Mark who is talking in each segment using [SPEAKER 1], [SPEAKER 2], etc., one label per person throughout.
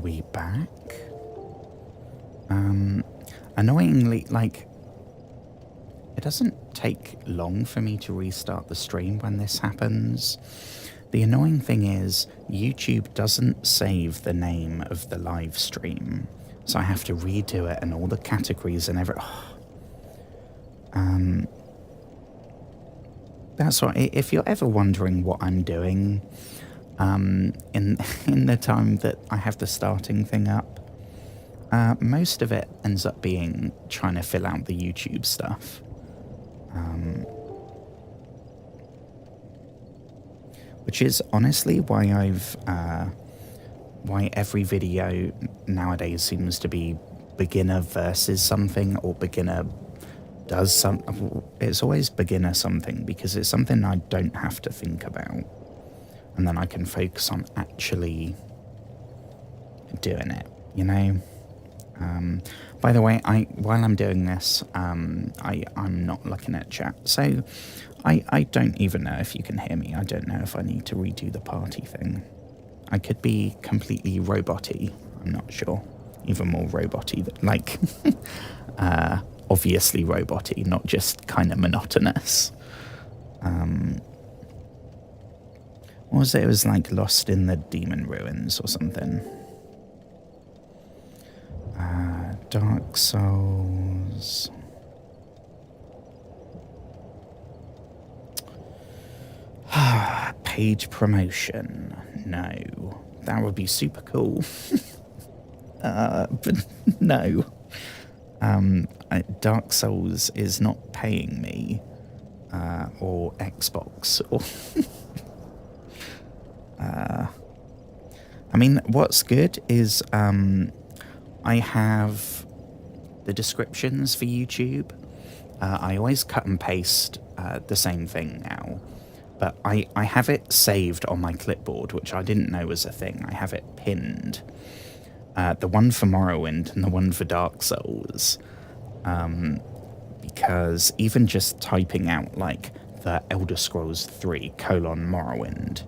[SPEAKER 1] we back? Annoyingly, like, it doesn't take long for me to restart the stream when this happens. The annoying thing is, YouTube doesn't save the name of the live stream, so I have to redo it and all the categories and everything. That's why, if you're ever wondering what I'm doing, in the time that I have the starting thing up, most of it ends up being trying to fill out the YouTube stuff. Which is honestly why why every video nowadays seems to be beginner versus something, or beginner does some. It's always beginner something, because it's something I don't have to think about, and then I can focus on actually doing it, you know? By the way, while I'm doing this, I'm not looking at chat, so I don't even know if you can hear me. I don't know if I need to redo the party thing. I could be completely robot-y, I'm not sure. Even more robot-y, like, obviously robot-y, not just kind of monotonous. What was it? It was like Lost in the Demon Ruins or something. Dark Souls. Paid promotion. No. That would be super cool. But no. Dark Souls is not paying me. Or Xbox. Or I mean, what's good is I have the descriptions for YouTube. I always cut and paste the same thing now, but I have it saved on my clipboard, which I didn't know was a thing. I have it pinned. The one for Morrowind and the one for Dark Souls. Because even just typing out, like, the Elder Scrolls 3 : Morrowind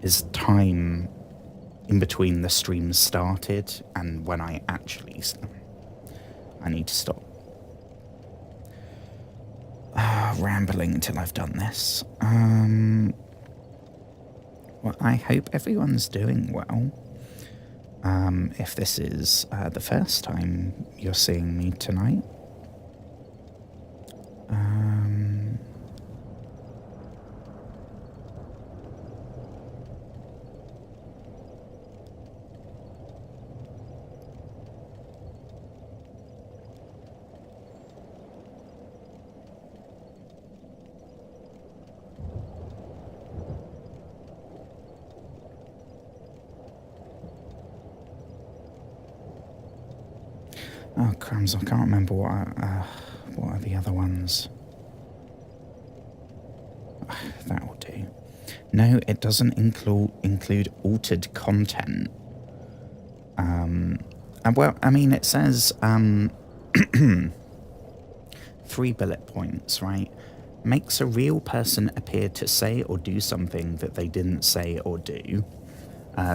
[SPEAKER 1] is time in between the streams started and when I actually... I need to stop rambling until I've done this. Well, I hope everyone's doing well. If this is the first time you're seeing me tonight. Oh, crumbs, I can't remember what are the other ones. That will do. No, it doesn't include altered content. Well, I mean, it says 3 bullet points, right? Makes a real person appear to say or do something that they didn't say or do.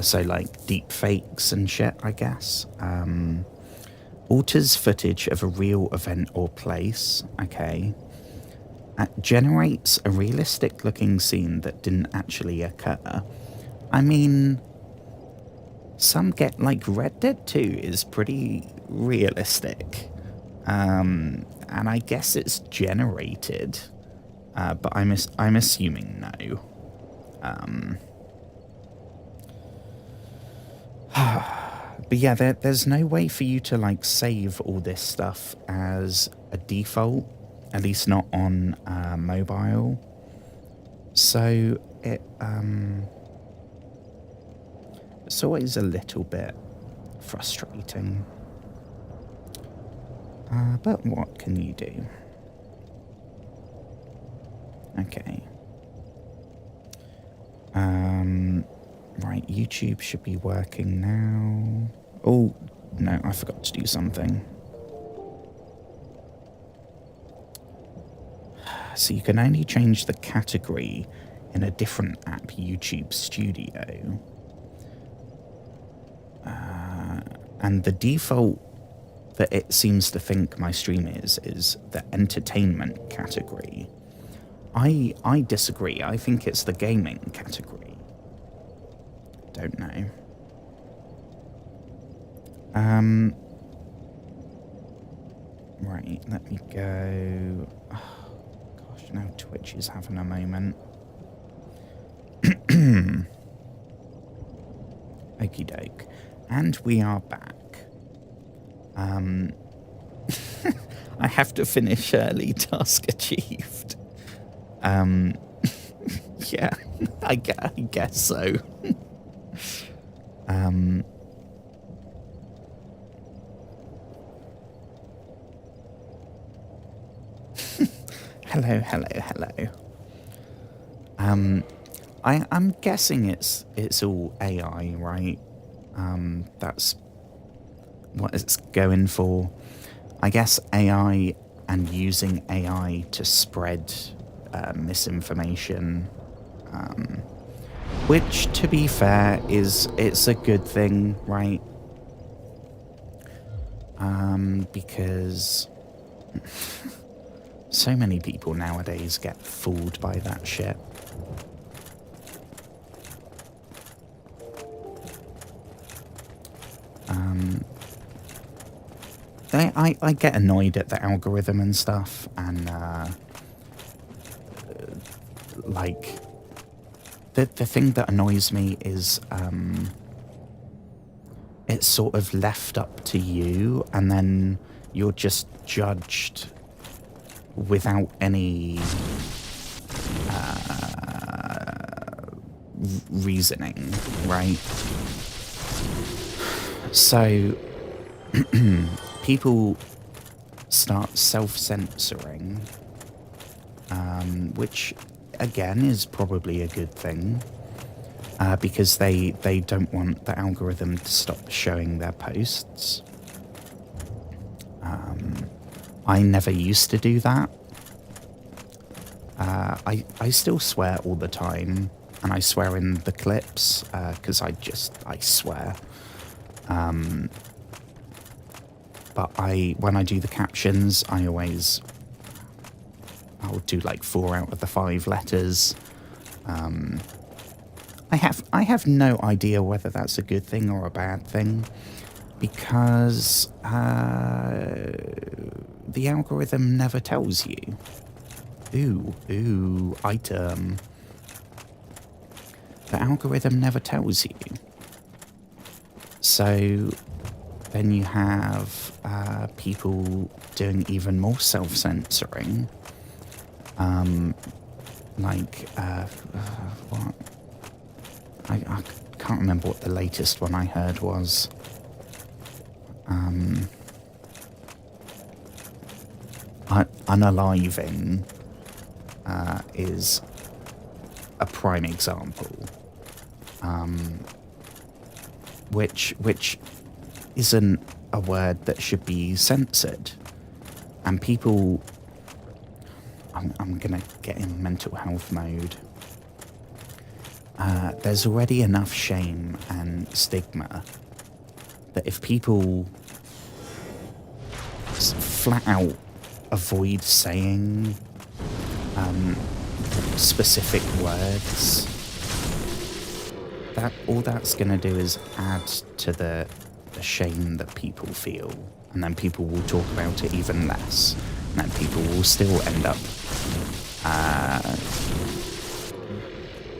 [SPEAKER 1] So, like, deep fakes and shit, I guess. Alters footage of a real event or place. Okay. Generates a realistic looking scene that didn't actually occur. I mean, some get, like, Red Dead 2 is pretty realistic. And I guess it's generated. But I'm assuming no. But yeah, there's no way for you to, like, save all this stuff as a default, at least not on mobile. So it's always a little bit frustrating. But what can you do? Okay. Right, YouTube should be working now. Oh, no, I forgot to do something. So you can only change the category in a different app, YouTube Studio. And the default that it seems to think my stream is the entertainment category. I disagree. I think it's the gaming category. Don't know. Right, let me go. Oh, gosh, now Twitch is having a moment. Okie doke. And we are back. I have to finish early, task achieved. Yeah, I guess so. Hello. I'm guessing it's all AI, right? That's what it's going for. I guess AI and using AI to spread misinformation, which, to be fair, it's a good thing, right? Because so many people nowadays get fooled by that shit. I get annoyed at the algorithm and stuff, and like the thing that annoys me is it's sort of left up to you, and then you're just judged without any reasoning, right? So people start self-censoring, which again is probably a good thing, because they don't want the algorithm to stop showing their posts. I never used to do that. I still swear all the time, and I swear in the clips, because I swear. But when I do the captions, I'll do like 4 out of the 5 letters. I have no idea whether that's a good thing or a bad thing, because the algorithm never tells you. Ooh, item. The algorithm never tells you. So then you have people doing even more self-censoring. What? I can't remember what the latest one I heard was. Unaliving is a prime example, which isn't a word that should be censored, and people. I'm gonna get in mental health mode. There's already enough shame and stigma that if people flat out avoid saying specific words, that all that's going to do is add to the shame that people feel, and then people will talk about it even less, and then people will still end up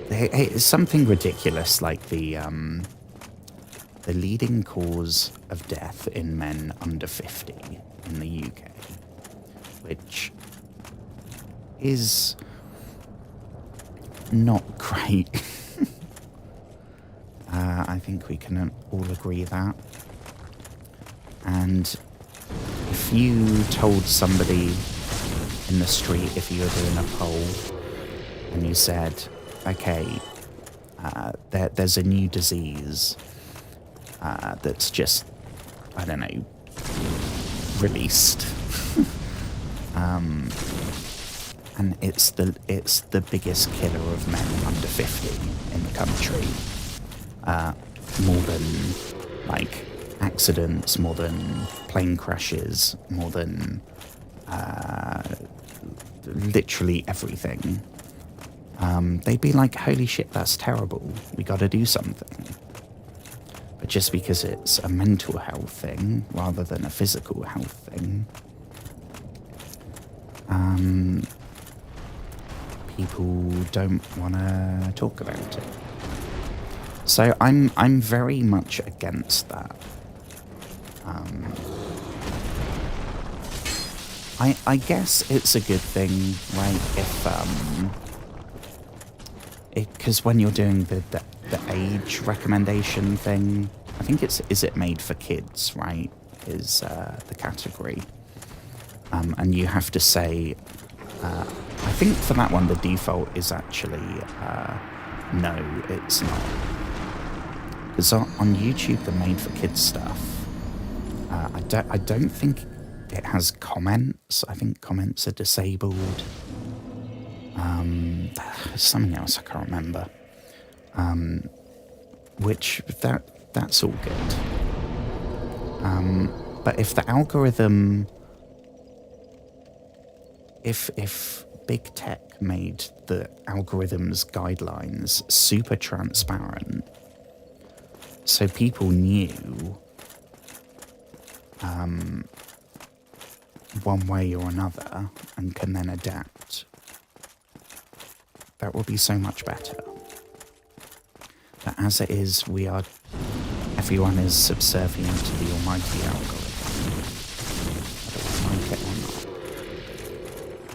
[SPEAKER 1] it's something ridiculous like the leading cause of death in men under 50 in the UK, which is not great. I think we can all agree that. And if you told somebody in the street, if you were doing a poll, and you said, okay, there's a new disease that's just, I don't know, released, and it's the biggest killer of men under 50 in the country, more than like accidents, more than plane crashes, more than literally everything. They'd be like, holy shit, that's terrible. We got to do something. But just because it's a mental health thing rather than a physical health thing, people don't want to talk about it. So I'm very much against that. I guess it's a good thing, right? Because when you're doing the age recommendation thing, I think is it made for kids, right? Is the category, and you have to say. I think for that one, the default is actually no, it's not. Because on YouTube, the made for kids stuff, I don't think it has comments. I think comments are disabled. Something else I can't remember. Which that's all good. But if the algorithm, if big tech made the algorithm's guidelines super transparent, so people knew one way or another and can then adapt, that would be so much better. But as it is, everyone is subservient to the almighty algorithm, whether we like it or not.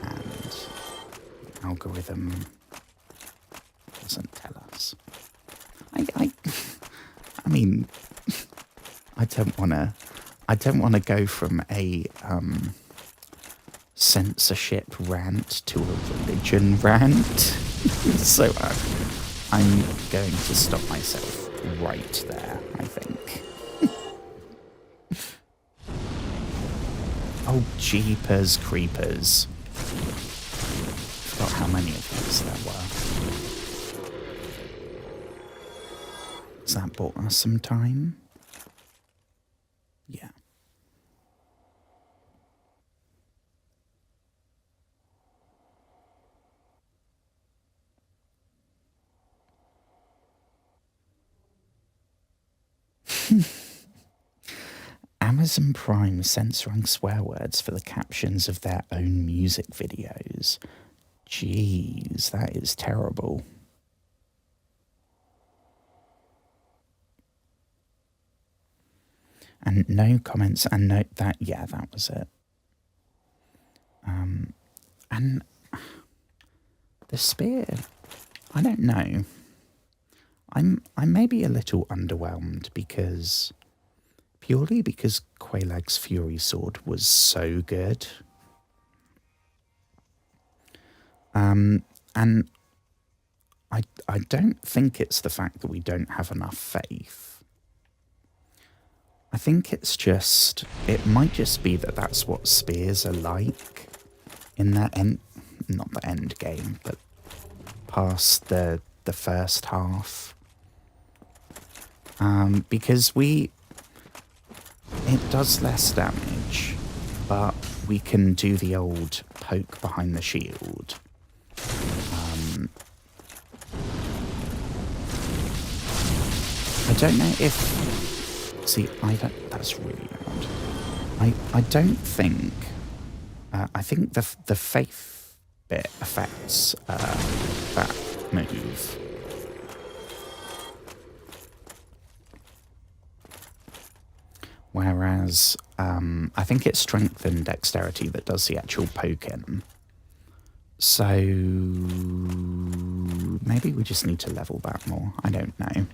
[SPEAKER 1] And the algorithm doesn't tell us. I mean, I don't want to go from a censorship rant to a religion rant. So I'm going to stop myself right there, I think. Oh, jeepers creepers. Forgot how many of these there were. Has that bought us some time? Yeah. Amazon Prime censoring swear words for the captions of their own music videos. Jeez, that is terrible. And no comments, and note that, yeah, that was it. And the spear, I don't know. I'm maybe a little underwhelmed purely because Quaylag's Fury Sword was so good. And I don't think it's the fact that we don't have enough faith. I think it's just, it might just be that that's what spears are like in the end, not the end game, but past the first half. Because it does less damage, but we can do the old poke behind the shield. I don't know if... See, that's really loud. I don't think... I think the faith bit affects that move. Whereas I think it's strength and dexterity that does the actual poking. So maybe we just need to level that more. I don't know.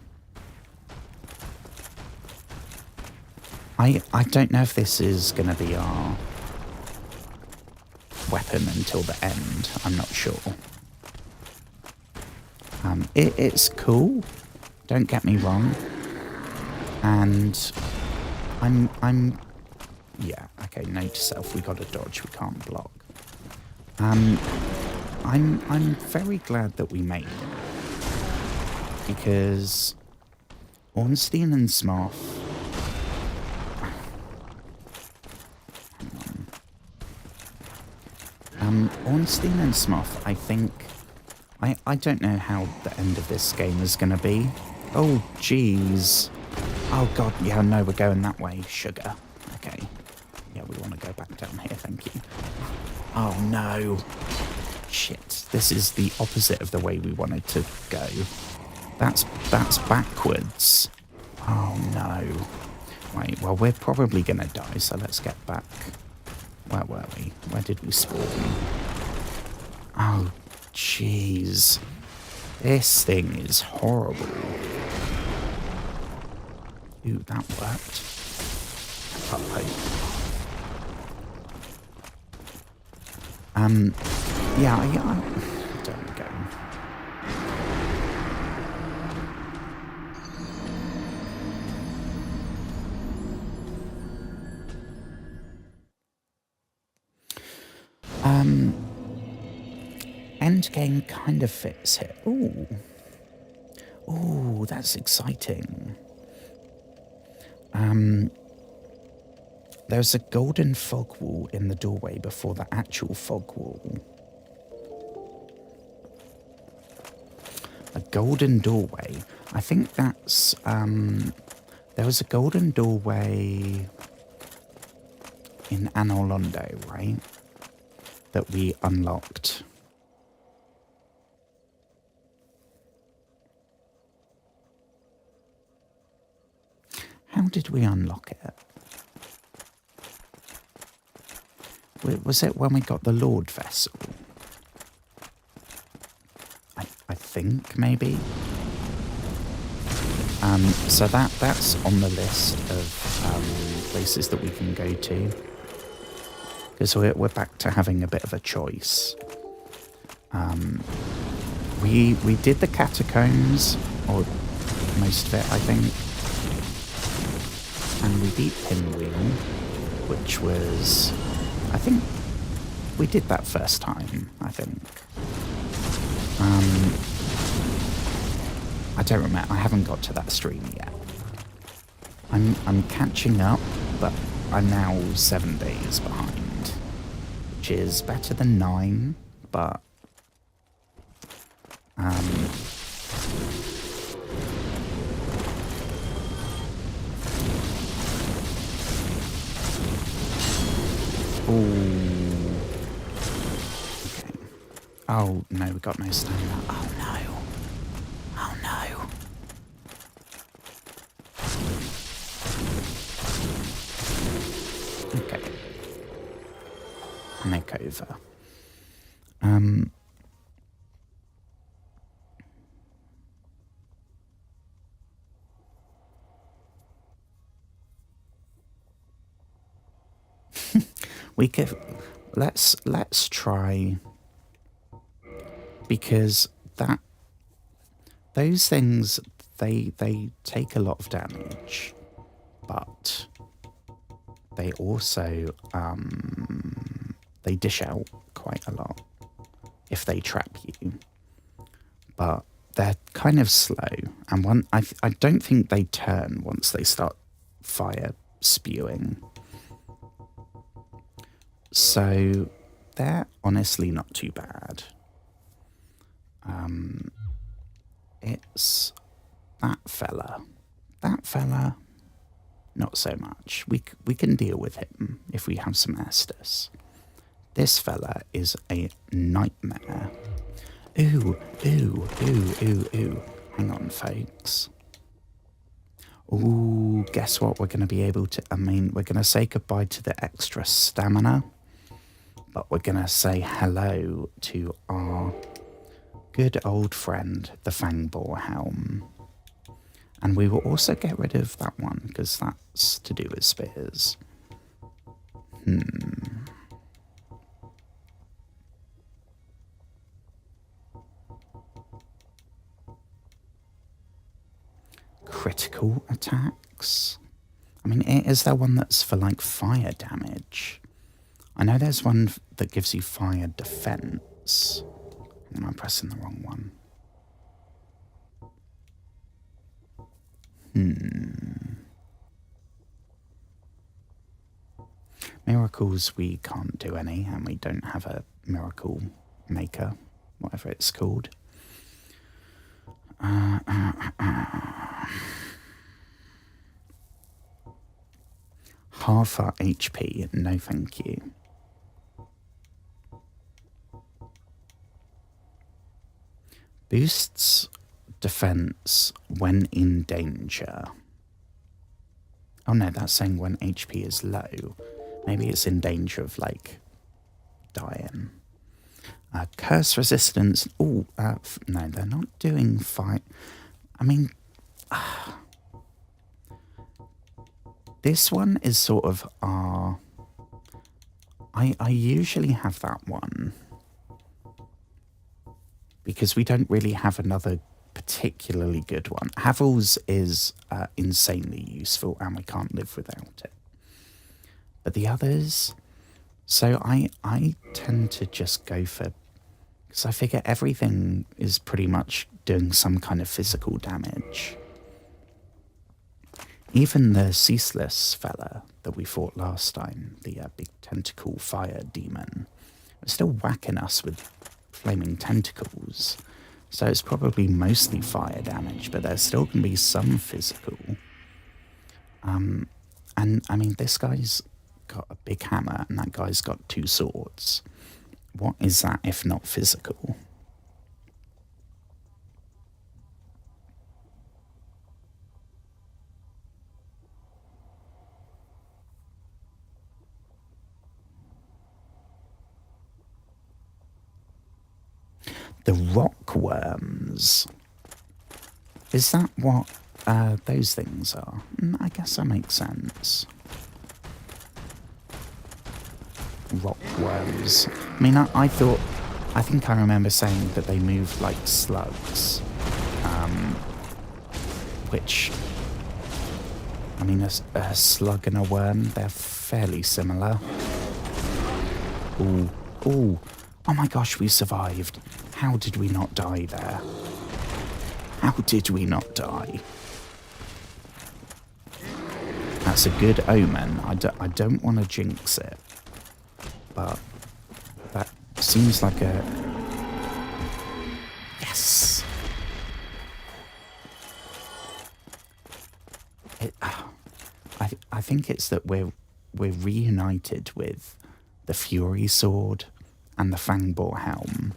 [SPEAKER 1] I don't know if this is going to be our weapon until the end. I'm not sure. It's cool. Don't get me wrong. And I'm yeah, okay, note to self, we gotta dodge, we can't block. I'm very glad that we made it. Because Ornstein and Smoth Ornstein and Smoth, I think... I don't know how the end of this game is going to be. Oh, jeez. Oh, God, yeah, no, we're going that way. Sugar. Okay. Yeah, we want to go back down here, thank you. Oh, no. Shit. This is the opposite of the way we wanted to go. That's backwards. Oh, no. Right, well, we're probably going to die, so let's get back. Where were we? Where did we spawn? Oh, jeez. This thing is horrible. Ooh, that worked. Uh-oh. Yeah, don't go. Endgame kind of fits here. Ooh. Ooh, that's exciting. There's a golden fog wall in the doorway before the actual fog wall. A golden doorway. I think that's... there was a golden doorway in Anolondo, right? That we unlocked. How did we unlock it? Was it when we got the Lord Vessel? I think, maybe. So that's on the list of places that we can go to. Because we're back to having a bit of a choice. We did the catacombs, or most of it, I think. And we beat Pinwheel, which was... I think we did that first time, I think. I don't remember. I haven't got to that stream yet. I'm catching up, but I'm now 7 days behind, which is better than 9, but ooh. Okay. Oh no, we got no stamina. Oh no. Oh no. Okay. Makeover. We could let's try, because those things they take a lot of damage, but they also they dish out quite a lot if they trap you, but they're kind of slow, and I don't think they turn once they start fire spewing. So they're honestly not too bad. It's that fella. That fella, not so much. We can deal with him if we have some Estus. This fella is a nightmare. Ooh, ooh, ooh, ooh, ooh. Hang on, folks. Ooh, guess what? We're going to be able to... I mean, we're going to say goodbye to the extra stamina, but we're going to say hello to our good old friend, the Fangbore Helm. And we will also get rid of that one, because that's to do with spears. Critical attacks? I mean, is there one that's for, like, fire damage? I know there's one that gives you fire defense. And I'm pressing the wrong one. Maybe miracles, we can't do any, and we don't have a miracle maker, whatever it's called. Half our HP, no thank you. Boosts defense when in danger. Oh no, that's saying when HP is low. Maybe it's in danger of, like, dying. Curse resistance. Oh, no, they're not doing fight. I mean, this one is sort of our... I usually have that one, because we don't really have another particularly good one. Havel's is insanely useful, and we can't live without it. But the others... So I tend to just go for... Because I figure everything is pretty much doing some kind of physical damage. Even the ceaseless fella that we fought last time, the big tentacle fire demon, was still whacking us with flaming tentacles. So it's probably mostly fire damage, but there's still going to be some physical. And I mean, this guy's got a big hammer and that guy's got 2 swords. What is that if not physical? The rock worms. Is that what those things are? I guess that makes sense. Rock worms. I mean, I think I remember saying that they moved like slugs. Which, I mean, a slug and a worm, they're fairly similar. Ooh, ooh. Oh my gosh, we survived. How did we not die there? How did we not die? That's a good omen. I don't want to jinx it. But that seems like a... Yes! I think it's that we're reunited with the Fury Sword and the Fangbore Helm.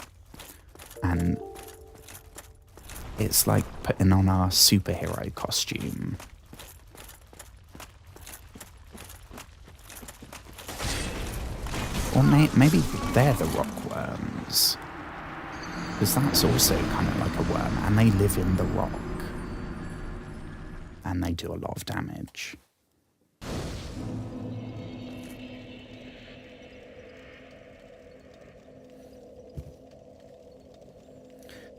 [SPEAKER 1] And it's like putting on our superhero costume. Or maybe they're the rock worms. Because that's also kind of like a worm, and they live in the rock. And they do a lot of damage.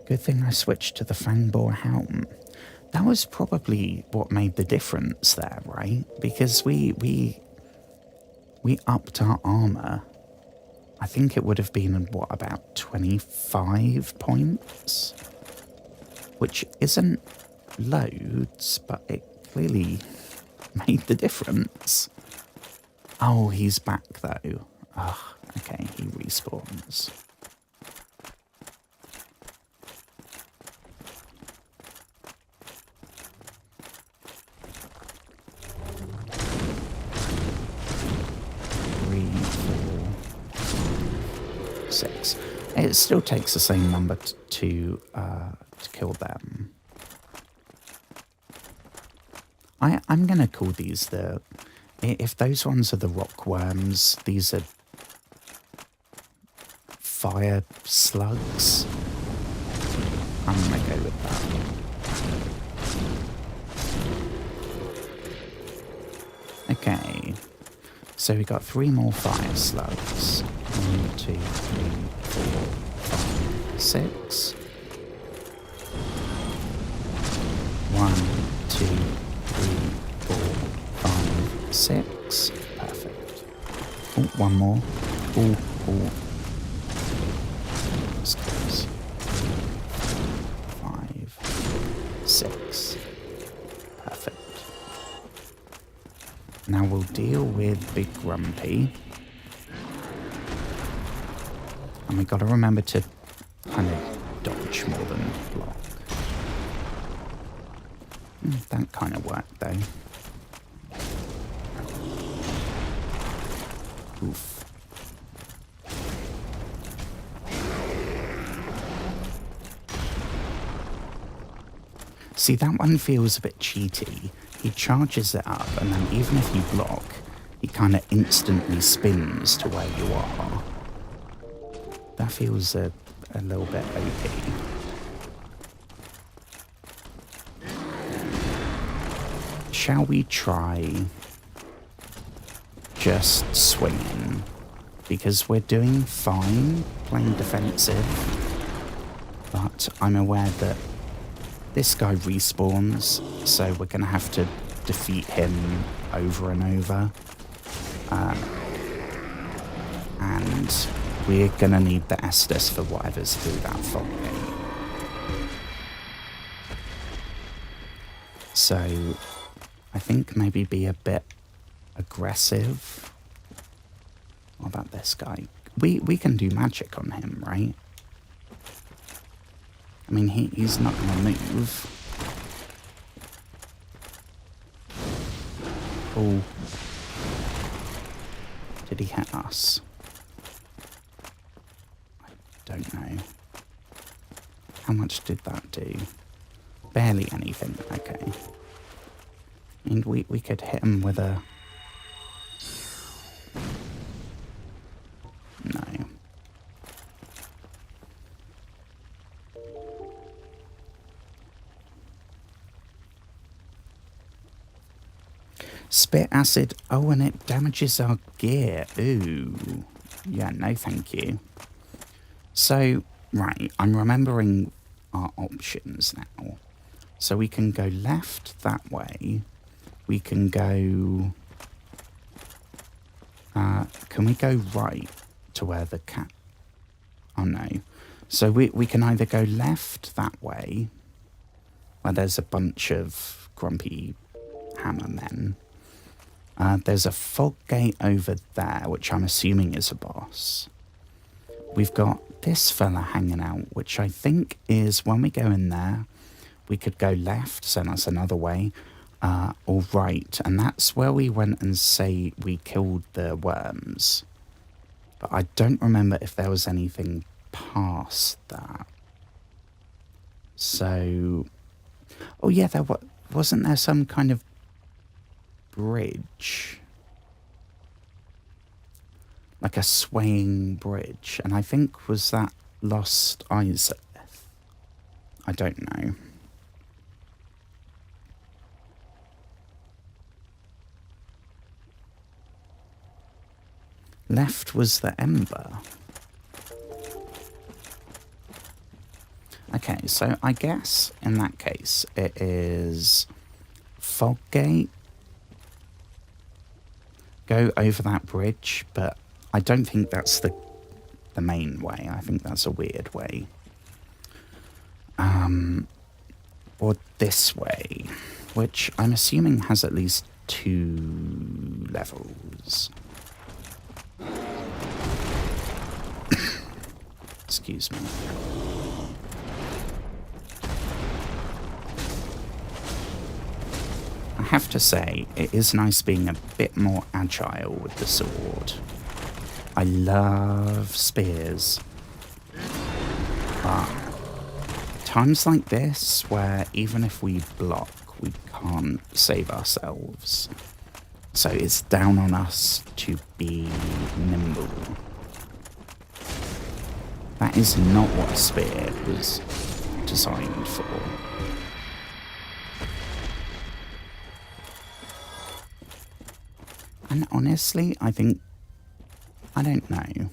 [SPEAKER 1] Good thing I switched to the Fangbore Helm. That was probably what made the difference there, right? Because we upped our armor. I think it would have been, what, about 25 points? Which isn't loads, but it clearly made the difference. Oh, he's back though. Ugh, okay, he respawns. It still takes the same number to kill them. I'm gonna call these the... If those ones are the rock worms, these are fire slugs. I'm gonna go with that. Okay. So we got 3 more fire slugs. 1, 2, 3, 4, 5, 6. 1, 2, 3, 4, 5, 6. Perfect. Oh, 1 more. Oh, oh. That's close. 5, 6. Perfect. Now we'll deal with Big Grumpy. And we got to remember to kind of dodge more than block. That kind of worked, though. Oof. See, that one feels a bit cheaty. He charges it up, and then even if you block, he kind of instantly spins to where you are. That feels a little bit OP. Shall we try just swinging? Because we're doing fine playing defensive, but I'm aware that this guy respawns, so we're going to have to defeat him over and over. And we're going to need the Estus for whatever's through that fog gate. So I think maybe be a bit aggressive. What about this guy? We can do magic on him, right? I mean, he's not going to move. Oh. Did he hit us? I don't know. How much did that do? Barely anything. Okay. And we could hit him with a... No. Spit acid. Oh, and it damages our gear. Ooh. Yeah, no thank you. So, right, I'm remembering our options now. So we can go left that way. We can go... can we go right to where the cat... Oh, no. So we can either go left that way, where there's a bunch of grumpy hammer men. There's a fog gate over there, which I'm assuming is a boss. We've got this fella hanging out, which I think is when we go in there, we could go left, so that's another way, or right. And that's where we went and say we killed the worms. But I don't remember if there was anything past that. So, oh yeah, wasn't there some kind of bridge, like a swaying bridge, and I think was that Lost Isaac? I don't know. Left was the Ember. Okay, so I guess in that case it is Foggate. Go over that bridge, but I don't think that's the main way. I think that's a weird way. Or this way, which I'm assuming has at least 2 levels. Excuse me. I have to say, it is nice being a bit more agile with the sword. I love spears. But times like this, where even if we block, we can't save ourselves. So it's down on us to be nimble. That is not what a spear was designed for. And honestly, I think, I don't know.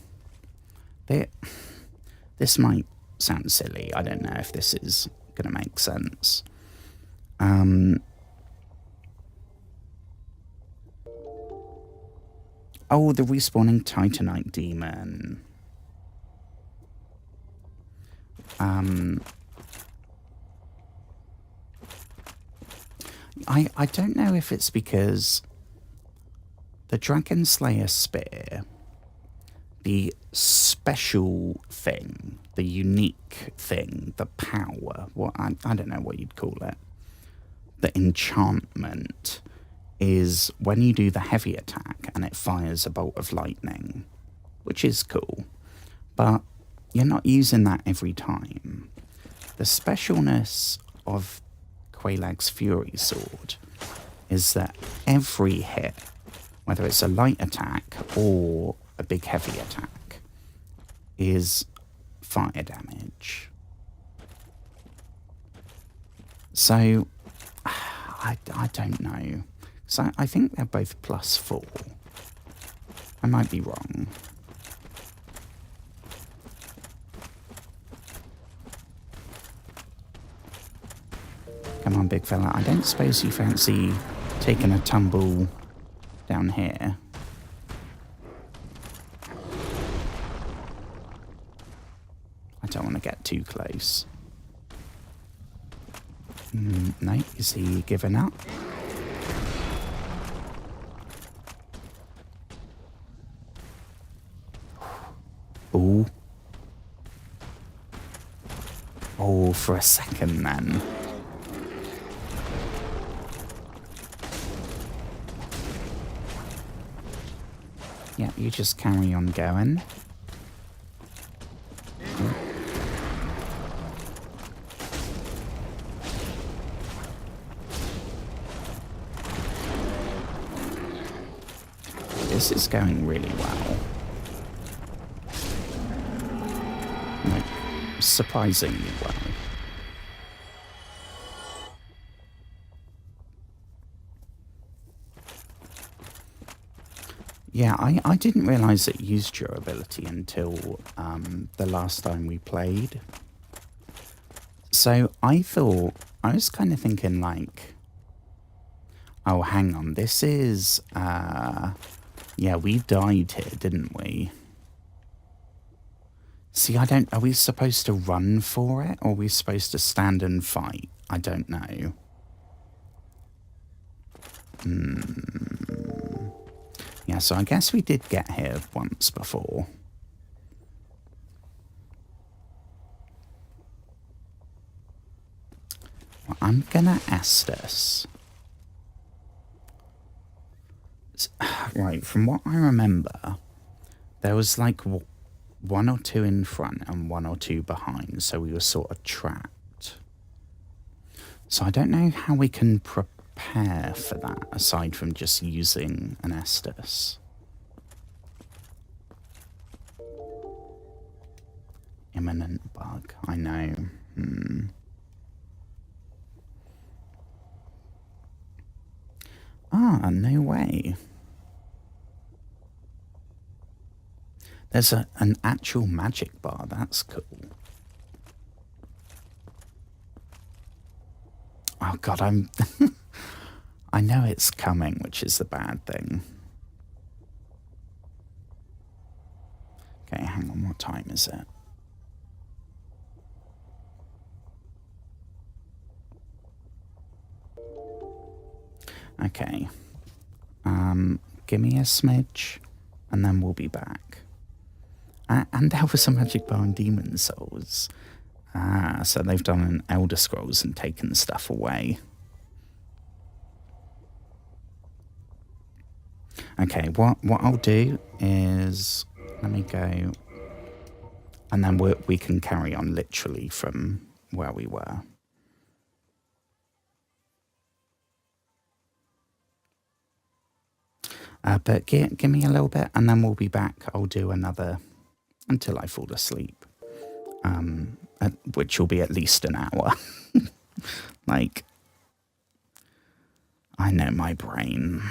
[SPEAKER 1] This might sound silly. I don't know if this is going to make sense. Oh, the respawning Titanite demon. I don't know if it's because the Dragon Slayer spear, the special thing, the unique thing, the power, I don't know what you'd call it, the enchantment, is when you do the heavy attack and it fires a bolt of lightning, which is cool, but you're not using that every time. The specialness of Quelaag's Fury Sword is that every hit, whether it's a light attack or a big heavy attack, is fire damage. So, I don't know. So I think they're both +4. I might be wrong. Come on, big fella. I don't suppose you fancy taking a tumble down here. I don't want to get too close. No, is he giving up? Ooh. Oh, for a second then. Yeah, you just carry on going. This is going really well. Like, surprisingly well. Yeah, I didn't realise it used durability until the last time we played. So I was kind of thinking like, oh, hang on, this is, yeah, we died here, didn't we? See, are we supposed to run for it, or are we supposed to stand and fight? I don't know. Yeah, so I guess we did get here once before. Well, I'm gonna Estus. Right, from what I remember, there was like one or two in front and one or two behind, so we were sort of trapped. So I don't know how we can prepare for that, aside from just using an Estus. Imminent bug, I know. Ah, no way. There's an actual magic bar, that's cool. Oh god, I know it's coming, which is the bad thing. Okay, hang on, what time is it? Okay. Give me a smidge, and then we'll be back. And there was a magic bar in Demon Souls. Ah, so they've done an Elder Scrolls and taken stuff away. Okay, what I'll do is, let me go, and then we can carry on literally from where we were. But give me a little bit, and then we'll be back. I'll do another until I fall asleep, which will be at least an hour. Like, I know my brain.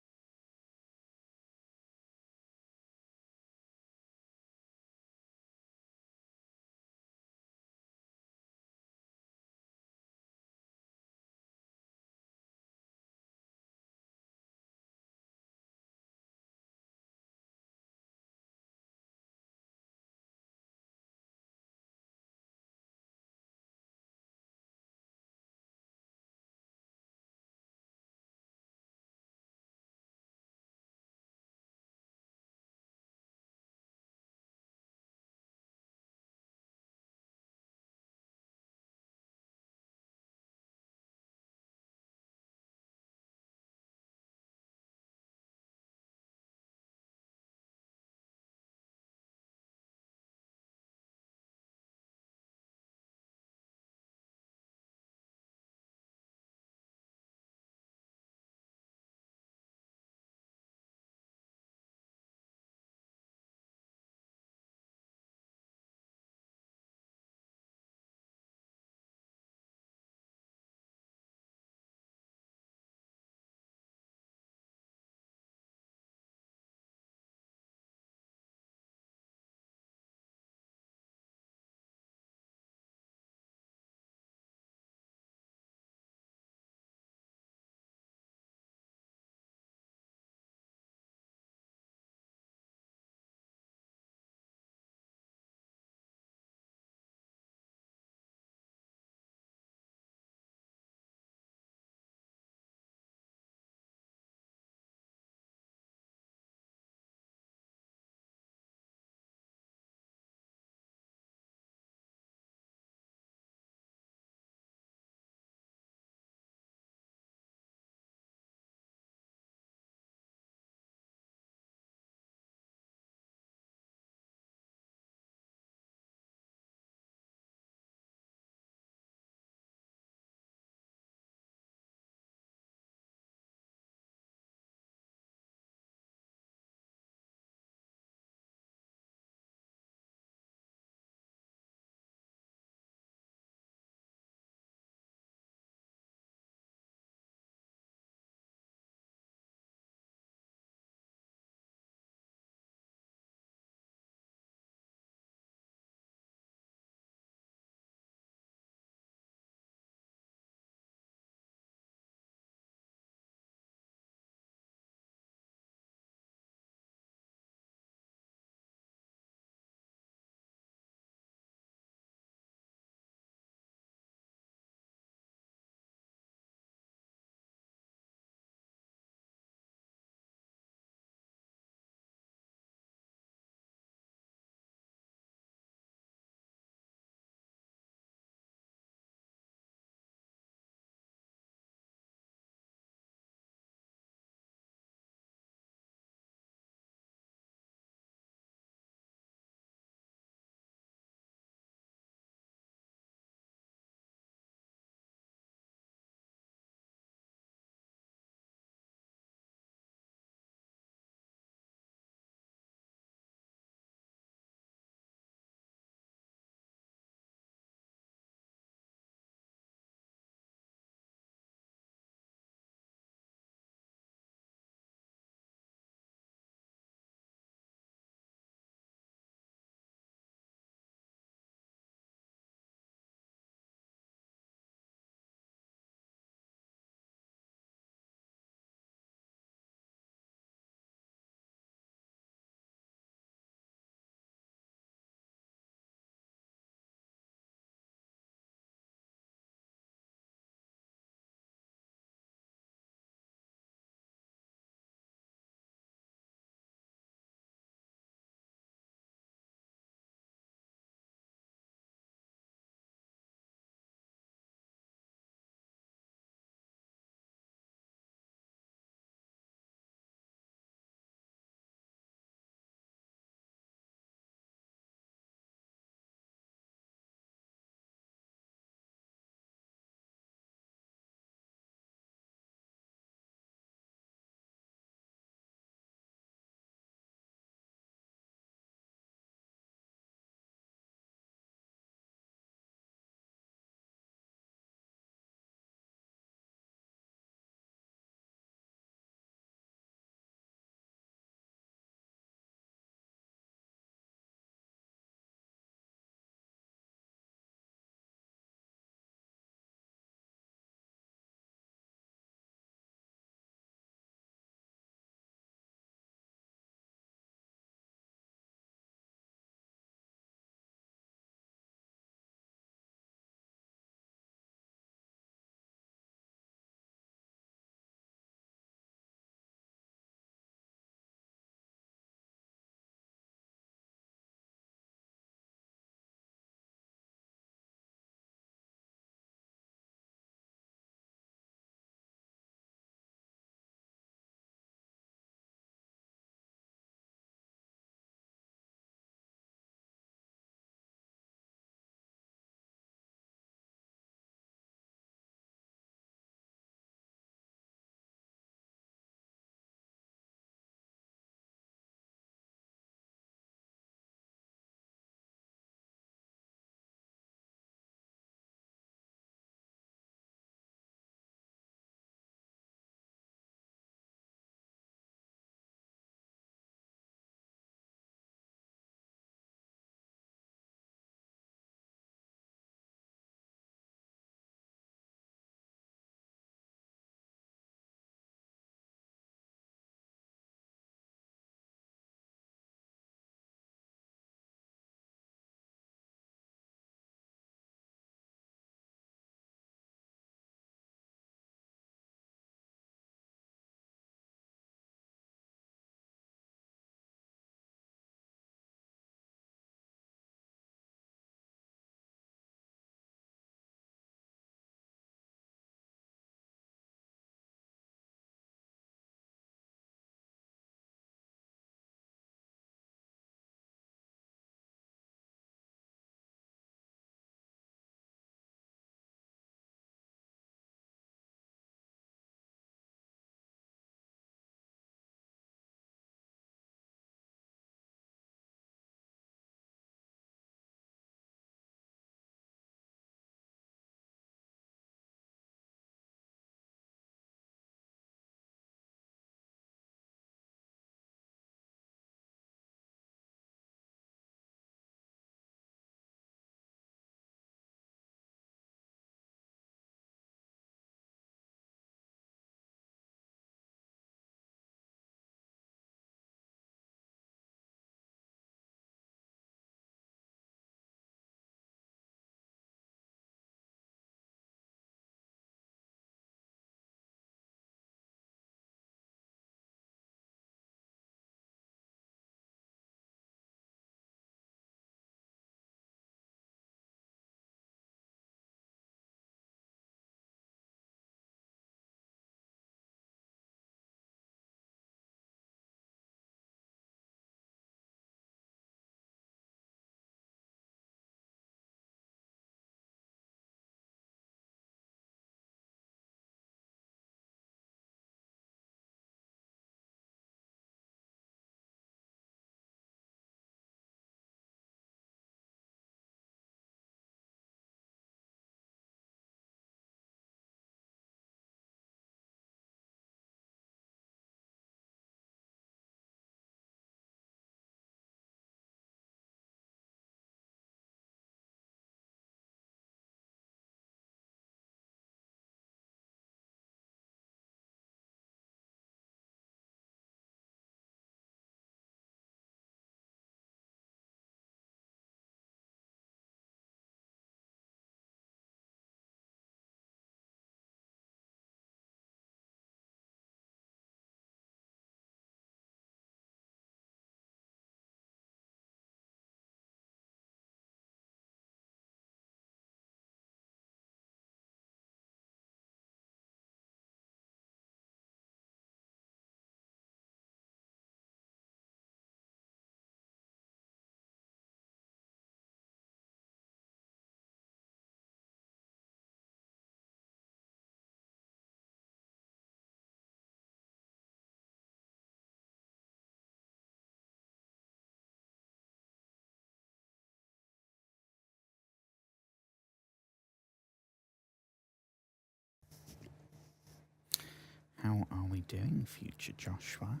[SPEAKER 1] are we doing, future Joshua?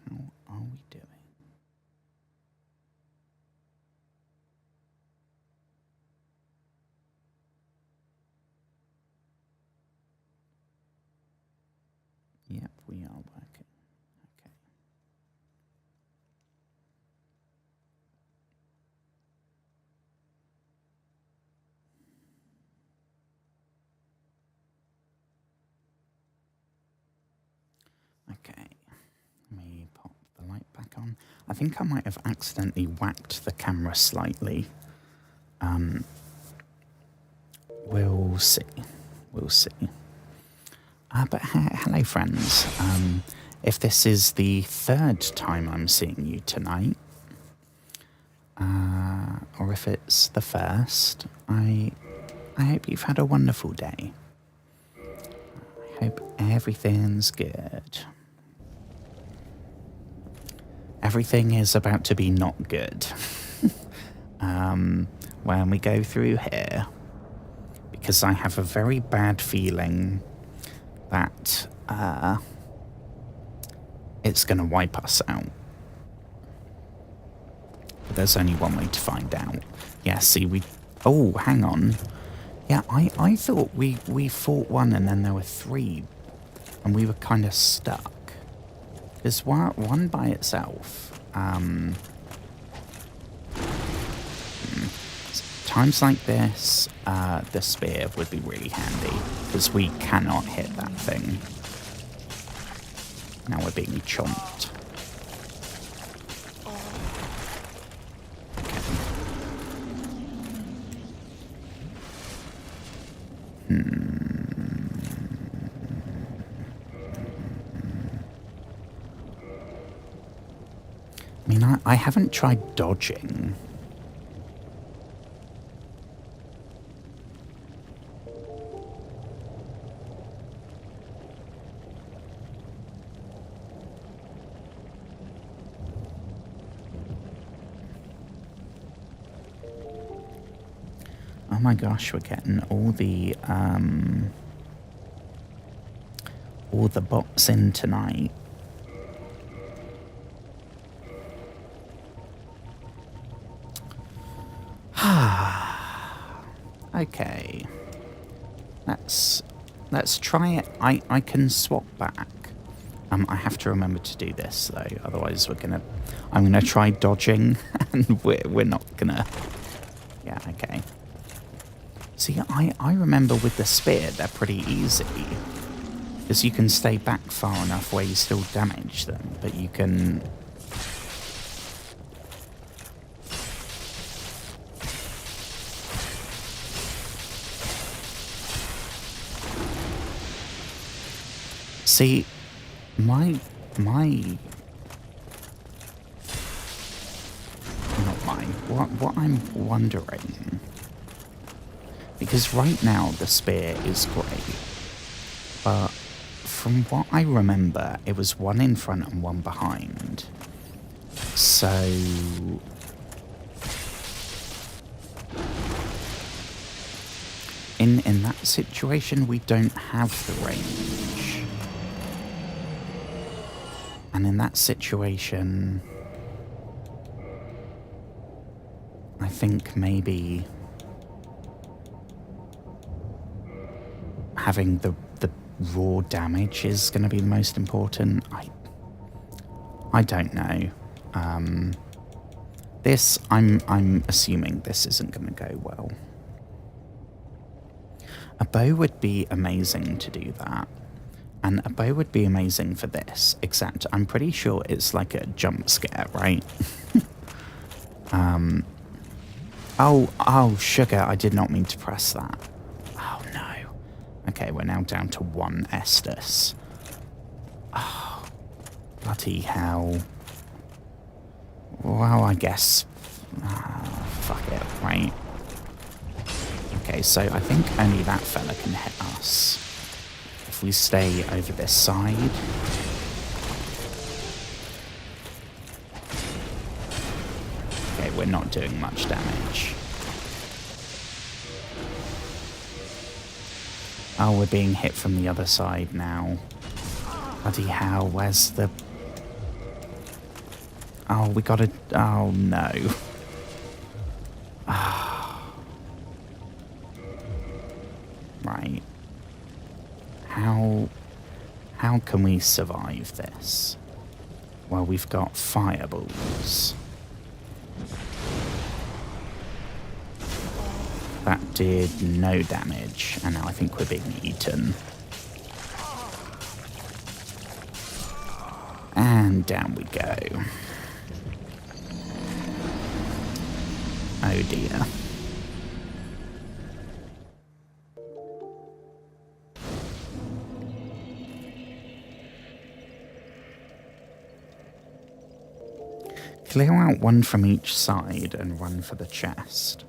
[SPEAKER 1] How are we doing? Yep, we are working. Okay. Okay. Let me pop the light back on. I think I might have accidentally whacked the camera slightly. We'll see. We'll see. But hello, friends. If this is the third time I'm seeing you tonight, or if it's the first, I hope you've had a wonderful day. I hope everything's good. Everything is about to be not good when we go through here, because I have a very bad feeling that it's going to wipe us out. But there's only one way to find out. Yeah, see, we... Oh, hang on. Yeah, I thought we fought one and then there were three, and we were kind of stuck. There's one by itself. Times like this, the spear would be really handy, because we cannot hit that thing. Now we're being chomped. I mean, I haven't tried dodging. Oh my gosh, we're getting all the bots in tonight. Okay. Let's try it. I can swap back. I have to remember to do this though, otherwise I'm gonna try dodging and we're not gonna. Yeah, okay. See, I remember with the spear, they're pretty easy. Because you can stay back far enough where you still damage them, but you can... See, not mine. What I'm wondering... Because right now the spear is great, but from what I remember, it was one in front and one behind. So... In that situation, we don't have the range. And in that situation, I think maybe... having the raw damage is going to be the most important. I don't know. This, I'm assuming this isn't going to go well. A bow would be amazing to do that, and a bow would be amazing for this, except I'm pretty sure it's like a jump scare, right? Oh, sugar, I did not mean to press that. Oh, no. Okay, we're now down to one Estus. Oh, bloody hell. Well, I guess... fuck it, right? Okay, so I think only that fella can hit us. If we stay over this side... Okay, we're not doing much damage. Oh, we're being hit from the other side now. Bloody hell, where's the... Oh, we gotta... Oh, no. Right. How can we survive this? Well, we've got fireballs. That did no damage, and now I think we're being eaten. And down we go. Oh dear. Clear out one from each side and run for the chest.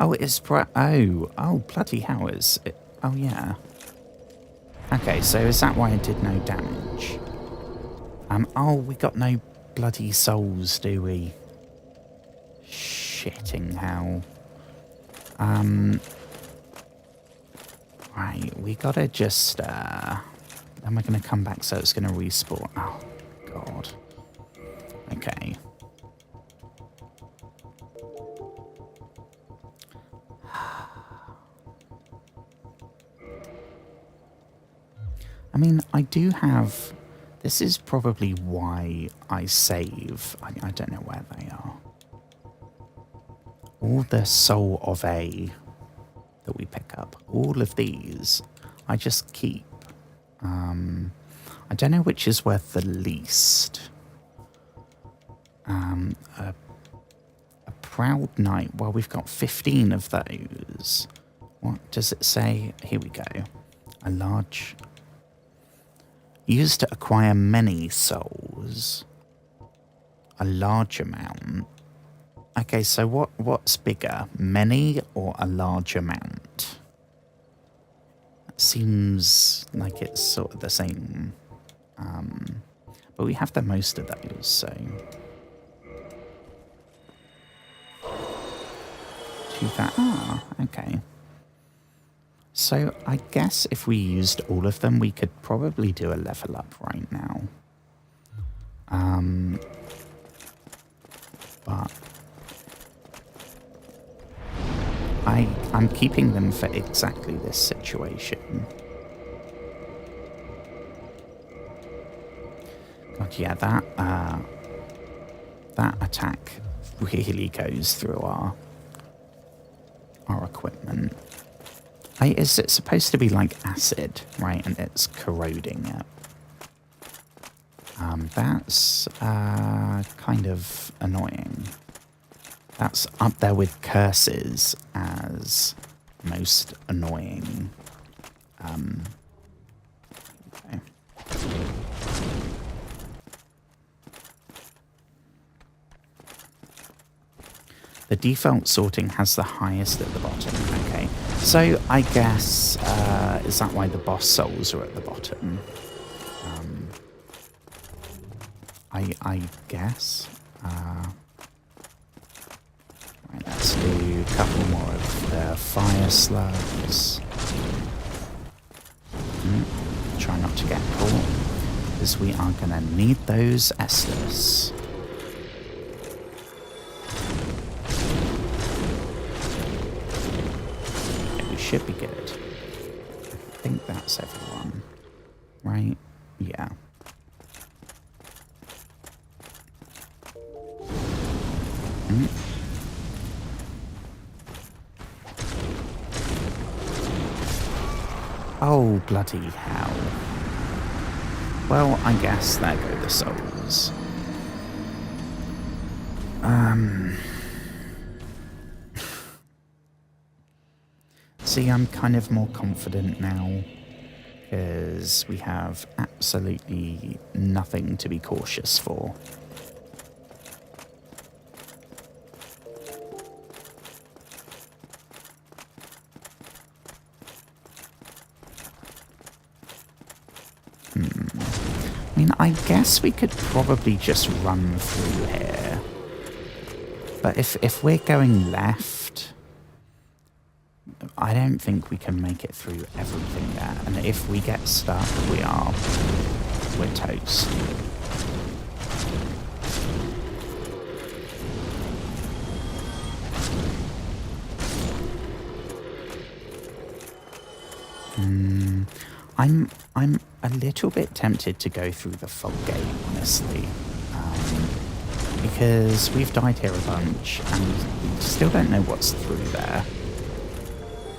[SPEAKER 1] Oh, it is oh, bloody hell, is it? Oh, yeah. Okay, so is that why it did no damage? Oh, we got no bloody souls, do we? Shitting hell. Right, we gotta just, Am I gonna come back so it's gonna respawn? Oh, God. Okay. I mean, I do have... This is probably why I save. I don't know where they are. All the Soul of A that we pick up, all of these, I just keep. I don't know which is worth the least. A Proud Knight, well, we've got 15 of those. What does it say? Here we go. A large... Used to acquire many souls. A large amount. Okay, so what's bigger? Many or a large amount? It seems like it's sort of the same. But we have the most of those, so... Okay. So I guess if we used all of them, we could probably do a level up right now. But I'm keeping them for exactly this situation. God, yeah, that attack really goes through our equipment. Is it supposed to be like acid, right? And it's corroding it. That's kind of annoying. That's up there with curses as most annoying. Okay. The default sorting has the highest at the bottom. Okay. So I guess, is that why the boss souls are at the bottom? I guess. Right, let's do a couple more of the fire slugs. Try not to get caught, because we are going to need those Estus. Should be good. I think that's everyone. Right? Yeah. Oh, bloody hell. Well, I guess there go the souls. See, I'm kind of more confident now because we have absolutely nothing to be cautious for. I mean, I guess we could probably just run through here. But if we're going left... I don't think we can make it through everything there. And if we get stuck, we're toast. I'm a little bit tempted to go through the fog gate, honestly, because we've died here a bunch and we still don't know what's through there.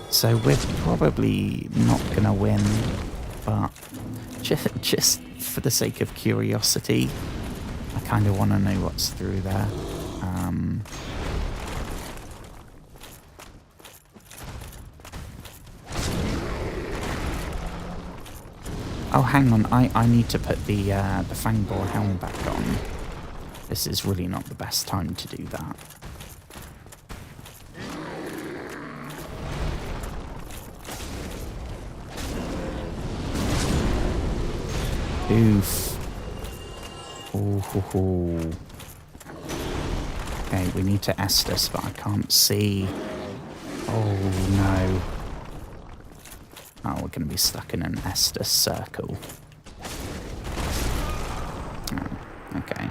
[SPEAKER 1] So we're probably not gonna win, but just for the sake of curiosity, I kind of want to know what's through there. Oh, hang on. I need to put the Fangball helm back on. This is really not the best time to do that. Oof. Ooh, hoo, hoo. Okay, we need to Estus, but I can't see. Oh, no. Oh, we're going to be stuck in an Estus circle. Oh, okay.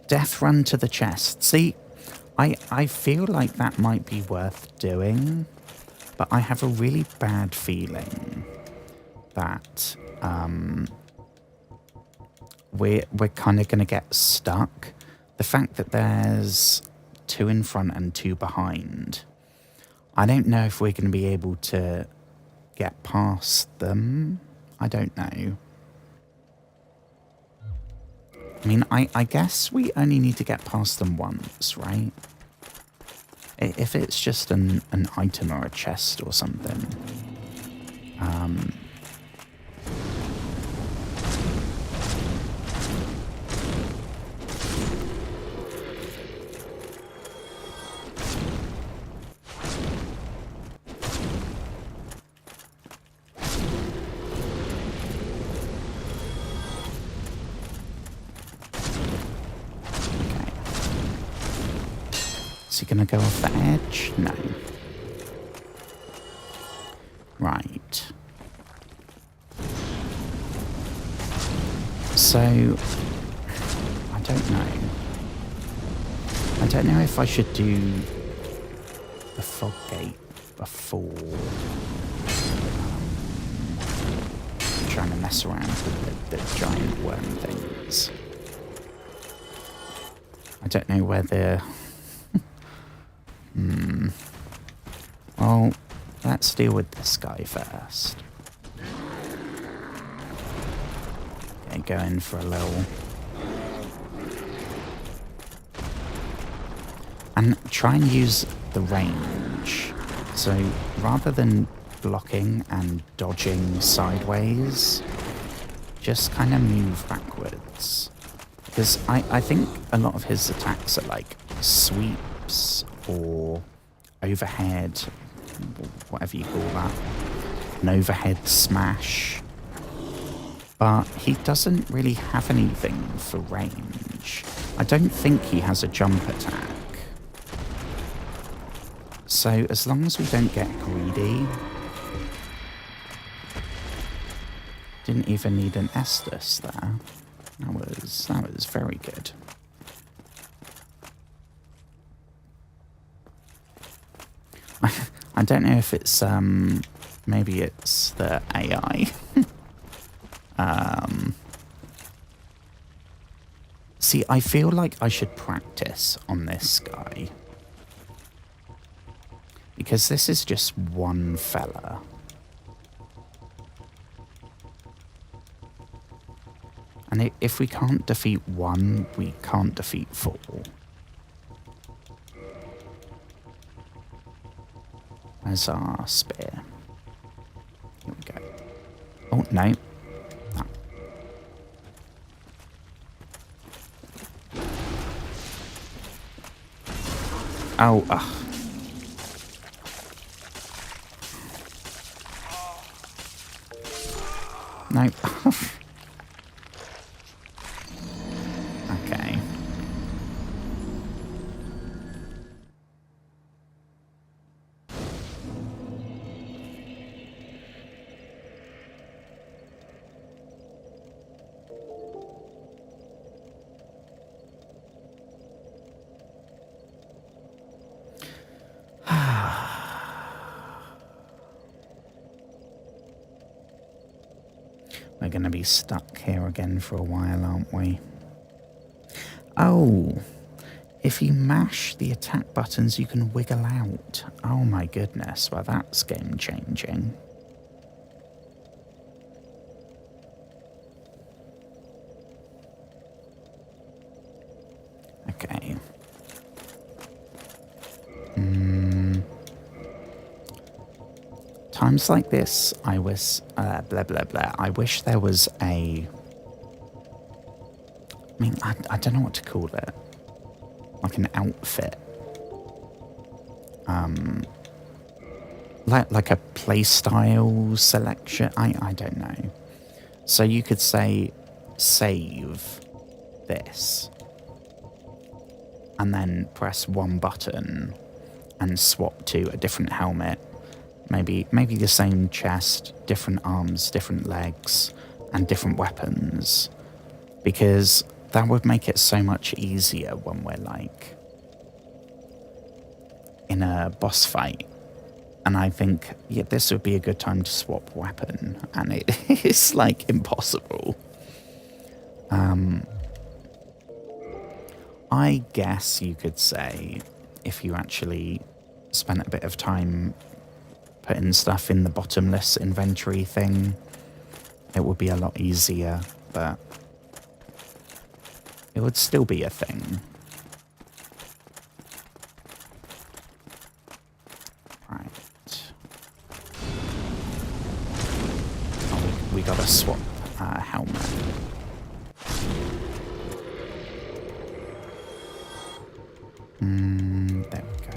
[SPEAKER 1] Death run to the chest. See, I feel like that might be worth doing, but I have a really bad feeling that we're kind of going to get stuck. The fact that there's 2 in front and 2 behind, I don't know if we're going to be able to get past them. I don't know. I mean, I guess we only need to get past them once, right? If it's just an item or a chest or something. Is he going to go off the edge? No. Right. So, I don't know. I don't know if I should do the fog gate before trying to mess around with the giant worm things. I don't know whether... Well, let's deal with this guy first. Okay, go in for a little... And try and use the range. So, rather than blocking and dodging sideways, just kind of move backwards. Because I think a lot of his attacks are like sweeps or overhead, whatever you call that, an overhead smash. But he doesn't really have anything for range. I don't think he has a jump attack. So as long as we don't get greedy... Didn't even need an Estus there. That was very good. I don't know if it's maybe it's the AI. See, I feel like I should practice on this guy. Because this is just one fella. And if we can't defeat one, we can't defeat 4. Where's our spear? Here we go. Oh, no. Oh. Oh, ugh. No. Okay. We're going to be stuck here again for a while, aren't we? Oh, if you mash the attack buttons, you can wiggle out. Oh my goodness, well that's game changing. Okay. Times like this, I wish, blah, blah, blah. I wish there was I mean, I don't know what to call it. Like an outfit. Like a playstyle selection. I don't know. So you could say, save this. And then press one button and swap to a different helmet. Maybe the same chest, different arms, different legs, and different weapons. Because that would make it so much easier when we're like in a boss fight. And I think, yeah, this would be a good time to swap weapon. And it is like impossible. I guess you could say if you actually spent a bit of time putting stuff in the bottomless inventory thing, it would be a lot easier, but it would still be a thing. Right. Oh, we gotta swap helmet. There we go.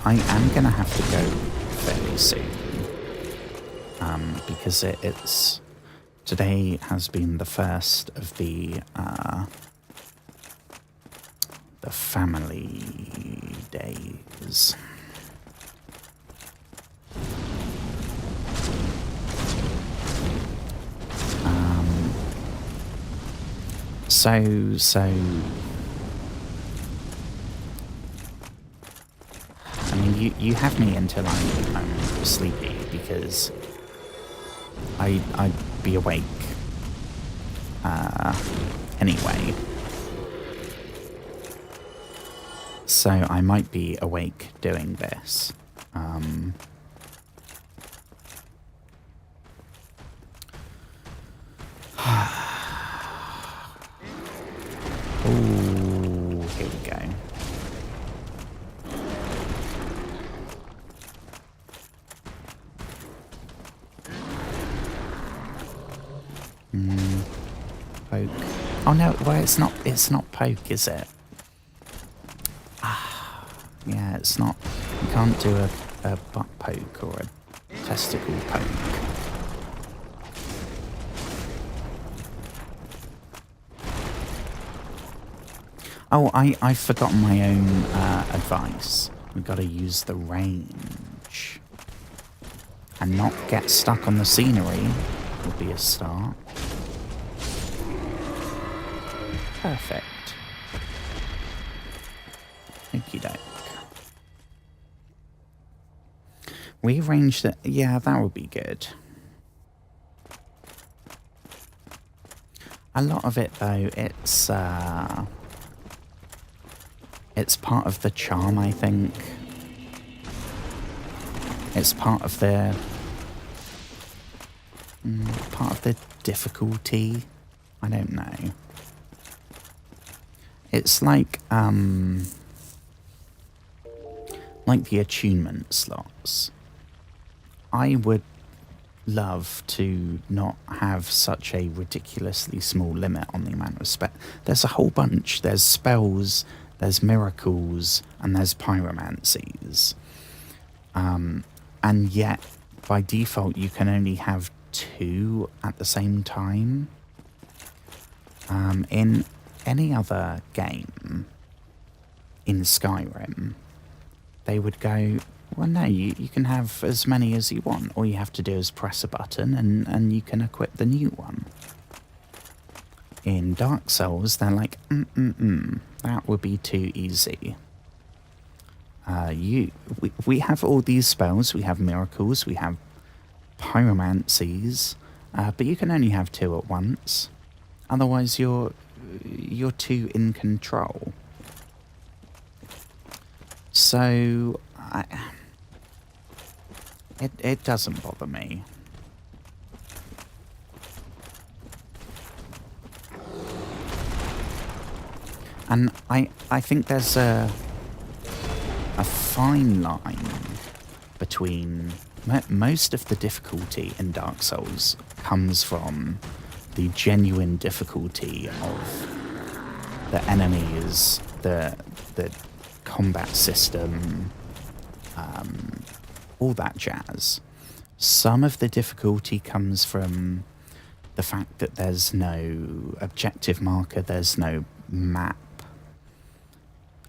[SPEAKER 1] I am going to have to go fairly soon, because it's today has been the first of the family days. So I mean, you have me until I'm sleepy, because I'd be awake anyway. So I might be awake doing this. Oh, here we go. Poke. Oh no, well it's not poke, is it? Yeah, it's not. You can't do a butt poke or a testicle poke. Oh, I've forgotten my own advice. We've got to use the range. And not get stuck on the scenery would be a start. Perfect. Okie doke. Rearrange that. Yeah, that would be good. A lot of it, though, it's part of the charm, I think. It's part of the Part of the difficulty? I don't know. It's like the attunement slots. I would love to not have such a ridiculously small limit on the amount of spell. There's a whole bunch. There's spells, there's miracles, and there's pyromancies. And yet, by default, you can only have 2 at the same time. In any other game, in Skyrim, they would go, well, no, you can have as many as you want. All you have to do is press a button and you can equip the new one. In Dark Souls, they're like, that would be too easy. We have all these spells, we have miracles, we have pyromancies, but you can only have 2 at once. Otherwise, you're too in control. So, it doesn't bother me. And I think there's a fine line between most of the difficulty in Dark Souls comes from the genuine difficulty of the enemies, the combat system, all that jazz. Some of the difficulty comes from the fact that there's no objective marker, there's no map,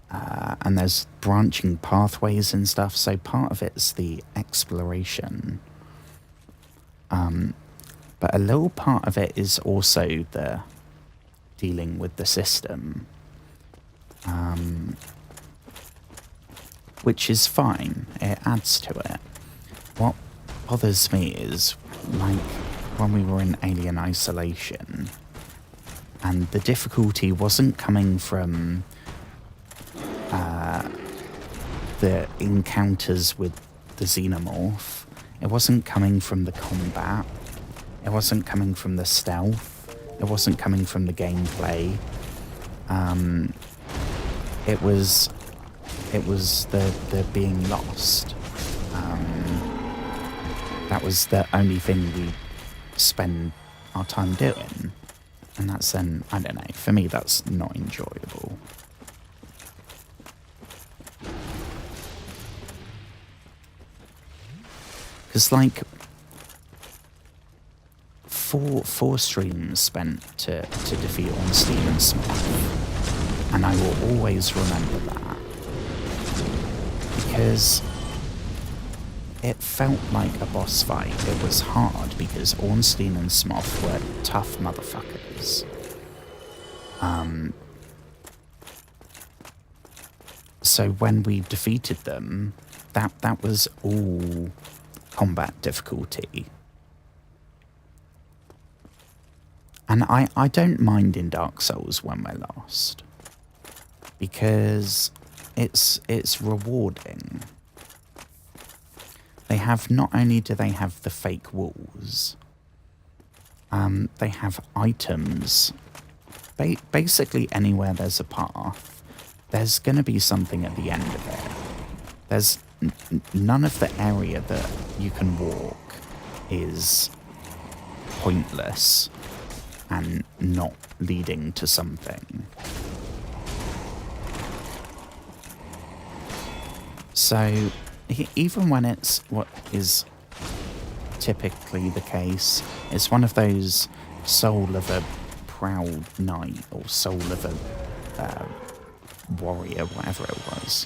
[SPEAKER 1] and there's branching pathways and stuff, so part of it's the exploration. But a little part of it is also the dealing with the system, which is fine. It adds to it. What bothers me is, like, when we were in Alien Isolation, and the difficulty wasn't coming from the encounters with the xenomorph. It wasn't coming from the combat. It wasn't coming from the stealth. It wasn't coming from the gameplay. It was the being lost. That was the only thing we spend our time doing. And that's then, I don't know, for me that's not enjoyable. Because, like, four streams spent to defeat Ornstein and Smith, and I will always remember that, because it felt like a boss fight. It was hard because Ornstein and Smoth were tough motherfuckers. So when we defeated them, that was all combat difficulty. And I don't mind in Dark Souls when we're lost, because it's rewarding. They have, not only do they have the fake walls, they have items. Basically anywhere there's a path, there's going to be something at the end of it. There's none of the area that you can walk is pointless and not leading to something. So even when it's what is typically the case, it's one of those soul of a proud knight or soul of a warrior, whatever it was.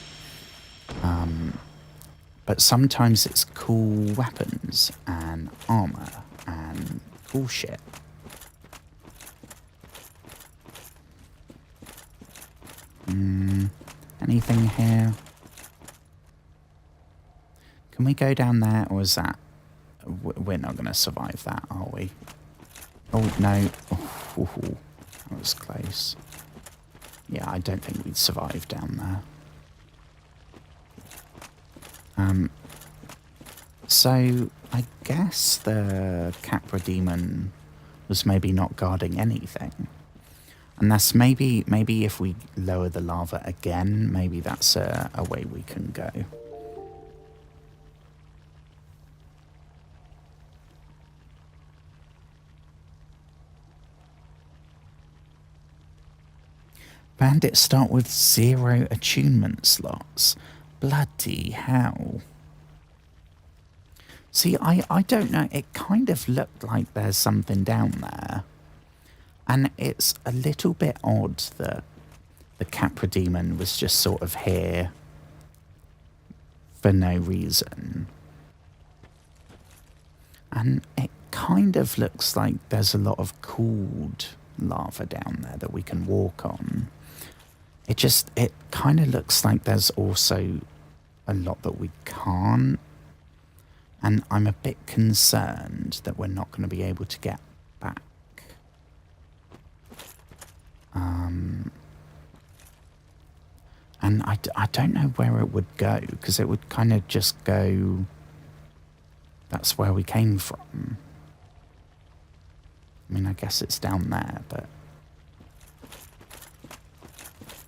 [SPEAKER 1] But sometimes it's cool weapons and armor and cool shit. Anything here? Can we go down there, or is that... We're not going to survive that, are we? Oh, no. Oh, that was close. Yeah, I don't think we'd survive down there. So, I guess the Capra demon was maybe not guarding anything. Unless maybe if we lower the lava again, maybe that's a way we can go. Bandits start with 0 attunement slots. Bloody hell. See, I don't know. It kind of looked like there's something down there. And it's a little bit odd that the Capra demon was just sort of here for no reason. And it kind of looks like there's a lot of cooled lava down there that we can walk on. It kind of looks like there's also a lot that we can't. And I'm a bit concerned that we're not going to be able to get back. And I don't know where it would go, because it would kind of just go, that's where we came from. I mean, I guess it's down there, but...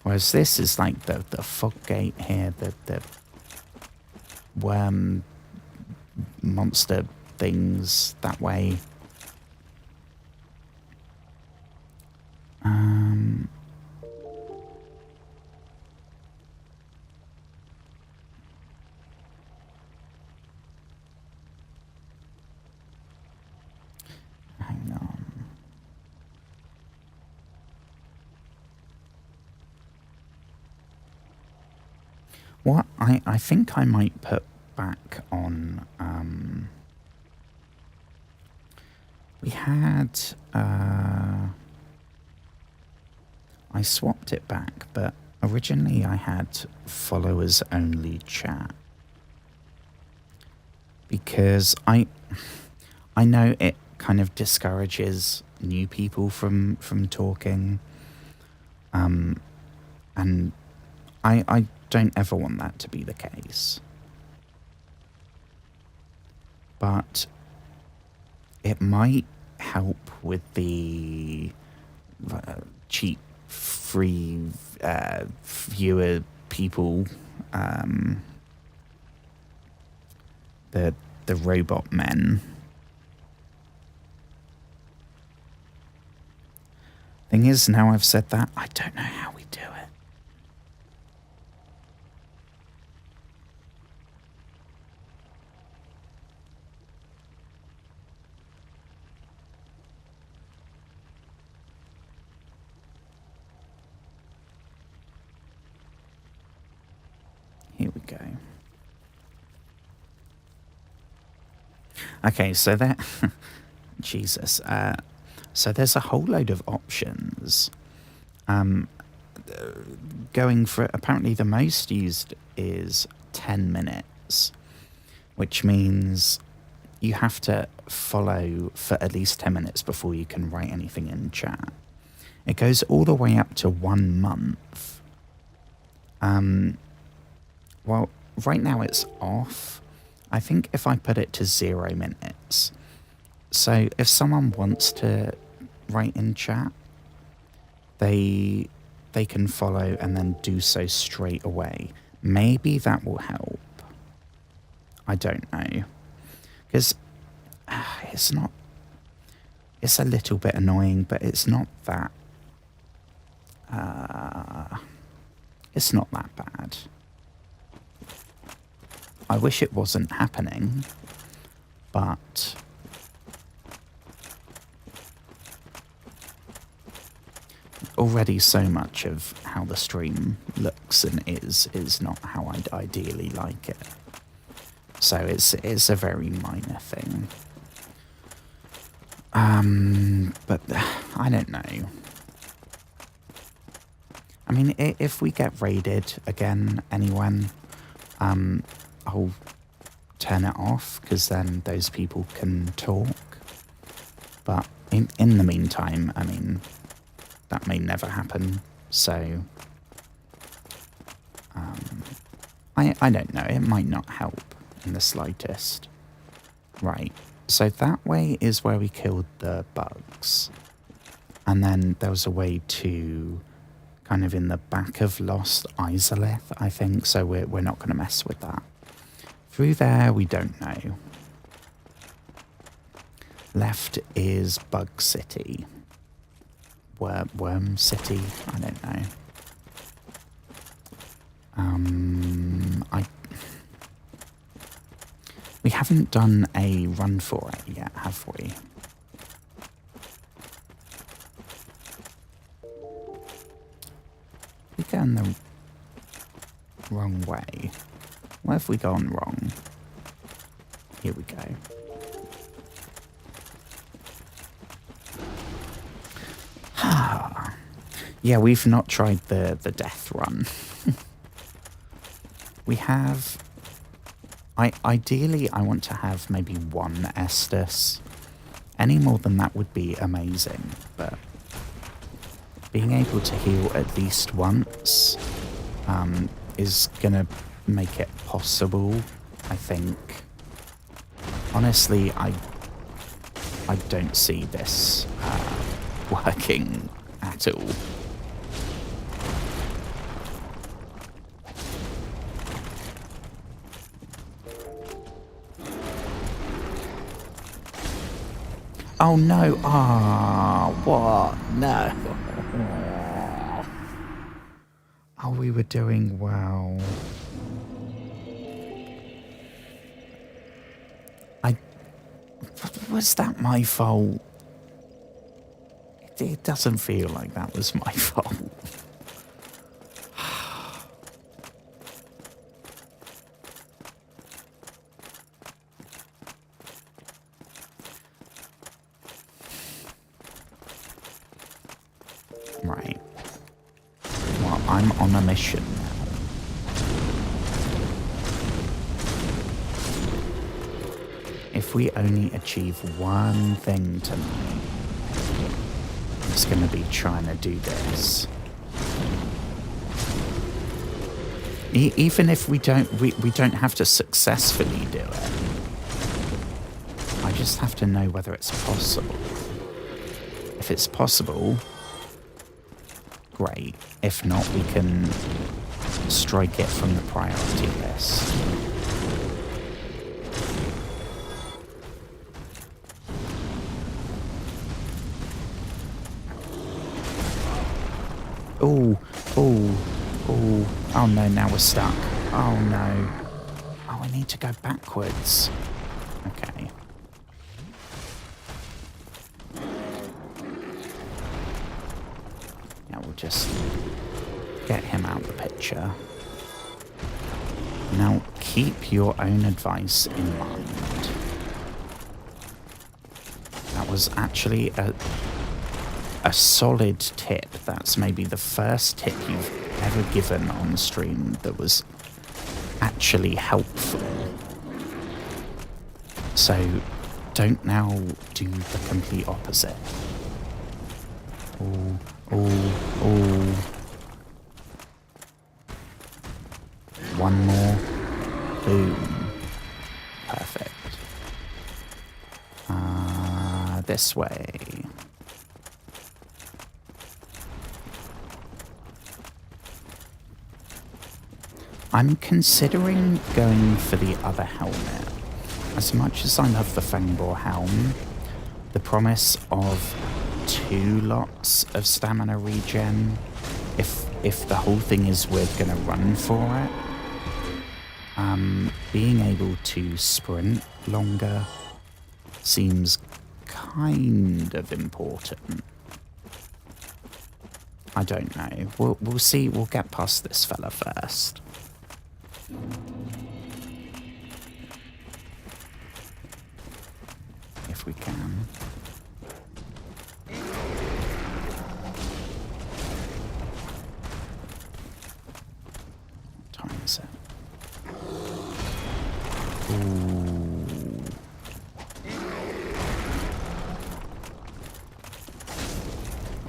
[SPEAKER 1] Whereas this is like the fog gate here, the worm monster things that way. Hang on. What I think I might put back on, we had, I swapped it back, but originally I had followers only chat. Because I know it kind of discourages new people from talking. And I don't ever want that to be the case. But it might help with the cheap, free viewer people, the robot men. Thing is, now I've said that, I don't know how we do it. Here we go. Okay, so that... Jesus. So there's a whole load of options. Going for... Apparently the most used is 10 minutes. Which means you have to follow for at least 10 minutes before you can write anything in chat. It goes all the way up to 1 month. Well, right now it's off. I think if I put it to 0 minutes. So if someone wants to write in chat, they can follow and then do so straight away. Maybe that will help. I don't know. Because it's not... It's a little bit annoying, but it's not that... it's not that bad. I wish it wasn't happening, but... Already so much of how the stream looks and is not how I'd ideally like it. So it's a very minor thing. But I don't know. I mean, if we get raided again, anyone, I'll turn it off, because then those people can talk. But in the meantime, I mean, that may never happen, so I don't know, it might not help in the slightest. Right, so that way is where we killed the bugs. And then there was a way to kind of in the back of Lost Izalith, I think, so we're not going to mess with that. Through there, we don't know. Left is Bug City. Worm City? I don't know. We haven't done a run for it yet, have we? We're going the wrong way. Where have we gone wrong? Here we go. Yeah, we've not tried the death run. We have... Ideally, I want to have maybe one Estus. Any more than that would be amazing, but being able to heal at least once is going to make it possible, I think. Honestly, I don't see this working at all. Oh no, what? No. Oh, we were doing well. Was that my fault? It doesn't feel like that was my fault. Right. Well, I'm on a mission now. If we only achieve one thing tonight, I'm just going to be trying to do this. Even if we don't have to successfully do it. I just have to know whether it's possible. If it's possible, great. If not, we can strike it from the priority list. Oh no, now we're stuck. Oh no. Oh, I need to go backwards. Okay. Now we'll just get him out of the picture. Now, keep your own advice in mind. That was actually a solid tip. That's maybe the first tip you've ever given on stream that was actually helpful. So don't now do the complete opposite. Oh. One more. Boom. Perfect. This way. I'm considering going for the other helmet. As much as I love the Fangbore helm, the promise of 2 lots of stamina regen, if the whole thing is we're gonna run for it, being able to sprint longer seems kind of important. I don't know. We'll see. We'll get past this fella first. If we can. What time is it? Ooh.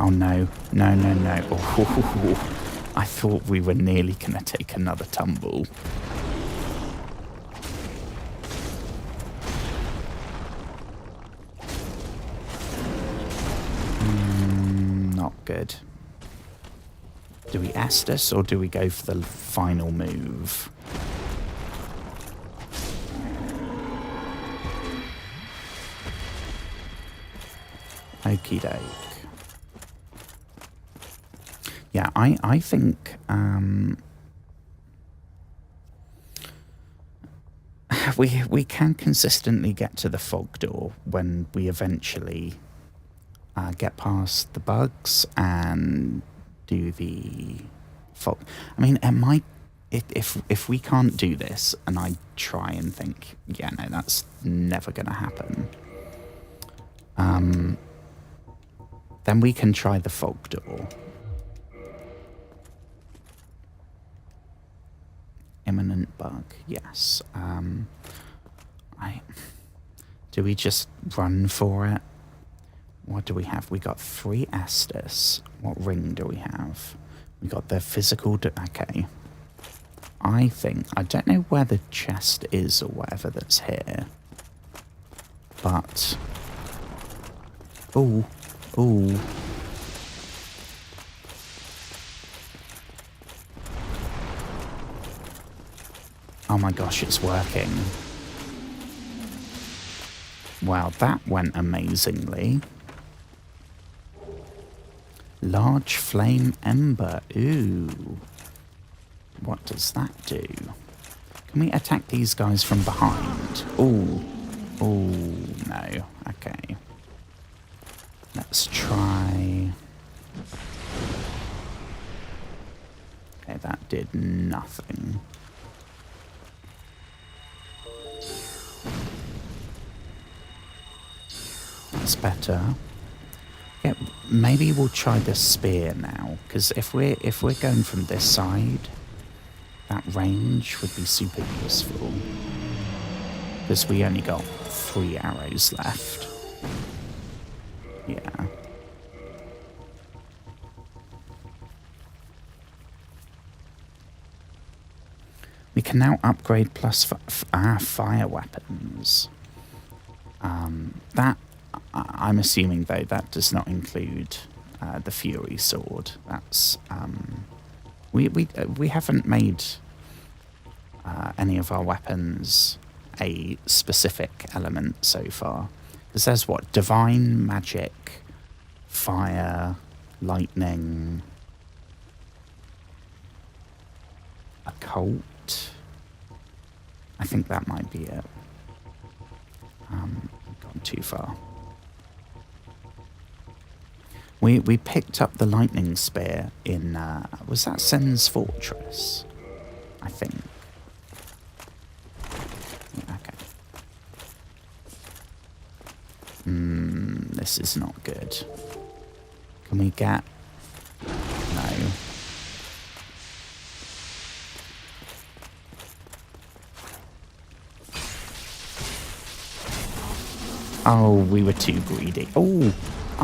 [SPEAKER 1] Oh no. No. Oh, I thought we were nearly going to take another tumble. not good. Do we Estus or do we go for the final move? Okie doke. Yeah, I think we can consistently get to the fog door when we eventually get past the bugs and do the fog. I mean, if we can't do this and I try and think, yeah, no, that's never going to happen, then we can try the fog door. Imminent bug, yes. Do we just run for it? What do we have? We got 3 Estus. What ring do we have? We got the physical... okay. I don't know where the chest is or whatever that's here. But... ooh. Ooh. Oh my gosh, it's working. Wow, that went amazingly. Large flame ember. Ooh. What does that do? Can we attack these guys from behind? Ooh. Ooh, no. Okay. Let's try... okay, that did nothing. That's better. Yeah, maybe we'll try the spear now, because if we're going from this side, that range would be super useful. Because we only got 3 arrows left. Yeah. We can now upgrade plus fire weapons. That, I'm assuming though, that does not include the Fury Sword. That's we haven't made any of our weapons a specific element so far. Because there's what? Divine, magic, fire, lightning, occult. I think that might be it. Gone too far. We picked up the lightning spear in, was that Sen's Fortress? I think. Yeah, okay. This is not good. Can we get... no. Oh, we were too greedy. Oh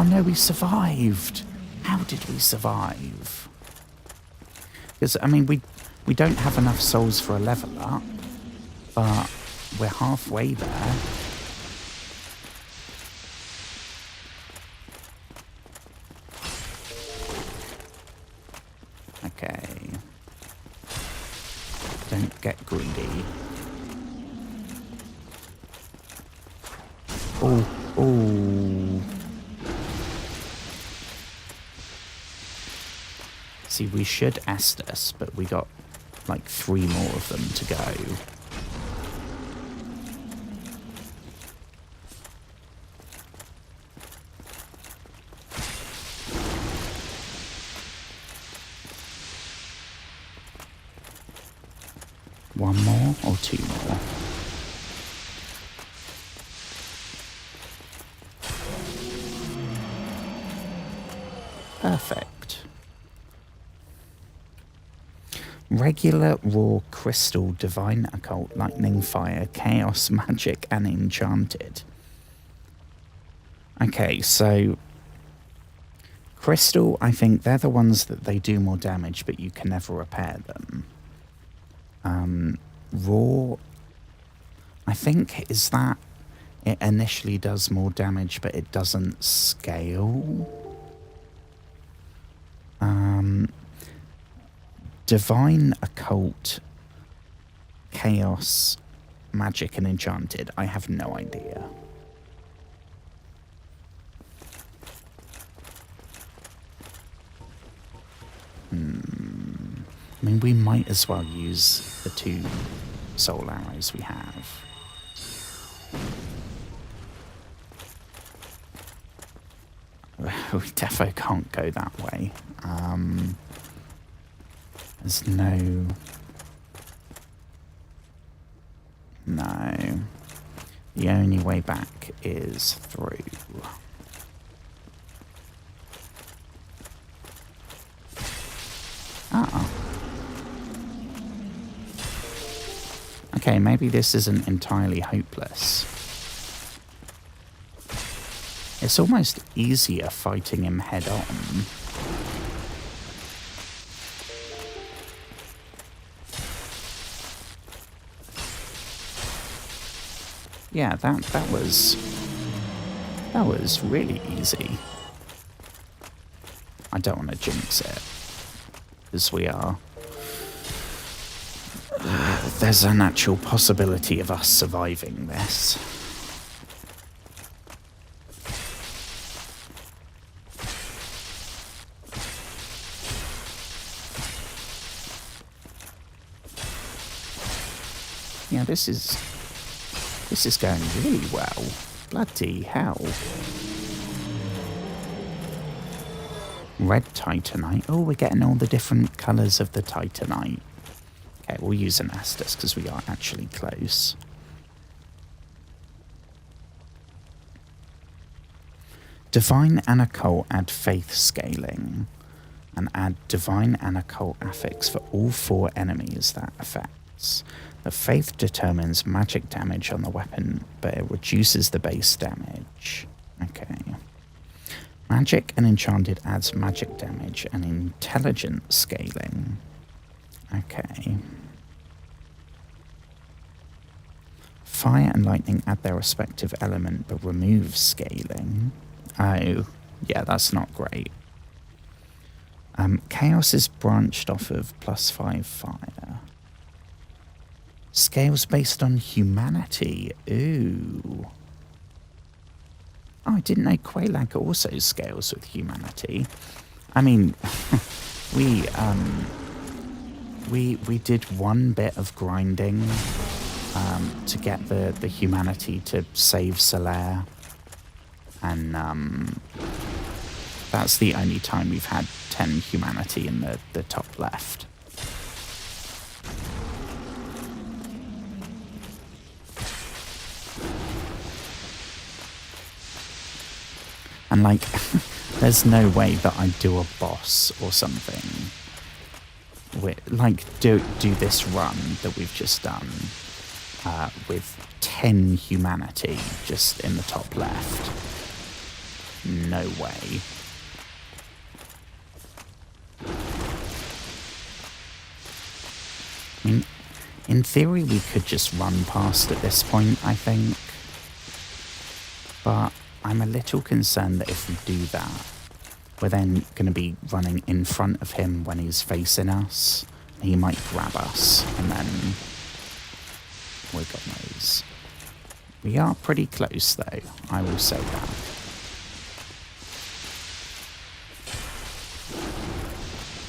[SPEAKER 1] no, we survived. How did we survive? Because, I mean, we don't have enough souls for a level up, but we're halfway there. Okay. Don't get greedy. Oh. See, we should Estus, but we got like 3 more of them to go. One more or 2 more? Perfect. Regular, raw, crystal, divine, occult, lightning, fire, chaos, magic, and enchanted. Okay, so crystal, I think they're the ones that they do more damage, but you can never repair them. Raw, I think, is that it initially does more damage, but it doesn't scale. Divine, Occult, Chaos, Magic, and Enchanted. I have no idea. I mean, we might as well use the 2 soul arrows we have. We defo can't go that way. There's no... No. The only way back is through. Ah. Okay, maybe this isn't entirely hopeless. It's almost easier fighting him head on. Yeah, that was really easy. I don't want to jinx it, because we are... there's a natural possibility of us surviving this. Yeah, this is going really well. Bloody hell. Red Titanite. Oh, we're getting all the different colours of the Titanite. Okay, we'll use an Estus because we are actually close. Divine and Occult add Faith scaling. And add Divine and Occult affix for all 4 enemies that affects. The Faith determines magic damage on the weapon, but it reduces the base damage. Okay. Magic and Enchanted adds magic damage and Intelligence scaling. Okay. Fire and Lightning add their respective element, but remove scaling. Oh, yeah, that's not great. Chaos is branched off of +5 fire. Scales based on humanity. Ooh. Oh, I didn't know Quelaag also scales with humanity. I mean, we did one bit of grinding to get the humanity to save Solaire, and that's the only time we've had 10 humanity in the top left. And like, there's no way that I'd do a boss or something. Like, do this run that we've just done with 10 humanity just in the top left. No way. I mean, in theory, we could just run past at this point, I think. But I'm a little concerned that if we do that, we're then going to be running in front of him when he's facing us. He might grab us, and then we got those. We are pretty close, though. I will say that.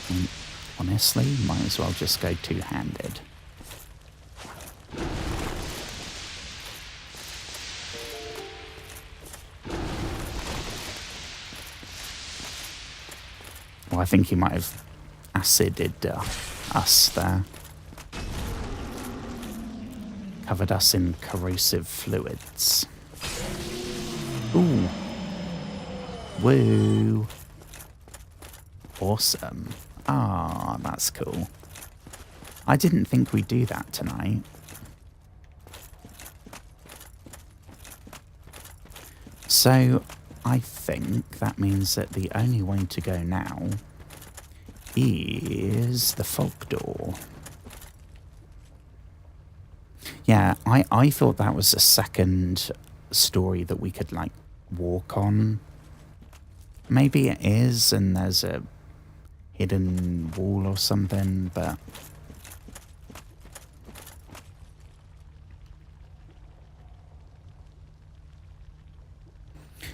[SPEAKER 1] And honestly, might as well just go two-handed. Well, I think he might have acided us there. Covered us in corrosive fluids. Ooh. Woo. Awesome. Ah, that's cool. I didn't think we'd do that tonight. So, I think that means that the only way to go now is the folk door. Yeah, I thought that was a second story that we could, like, walk on. Maybe it is, and there's a hidden wall or something, but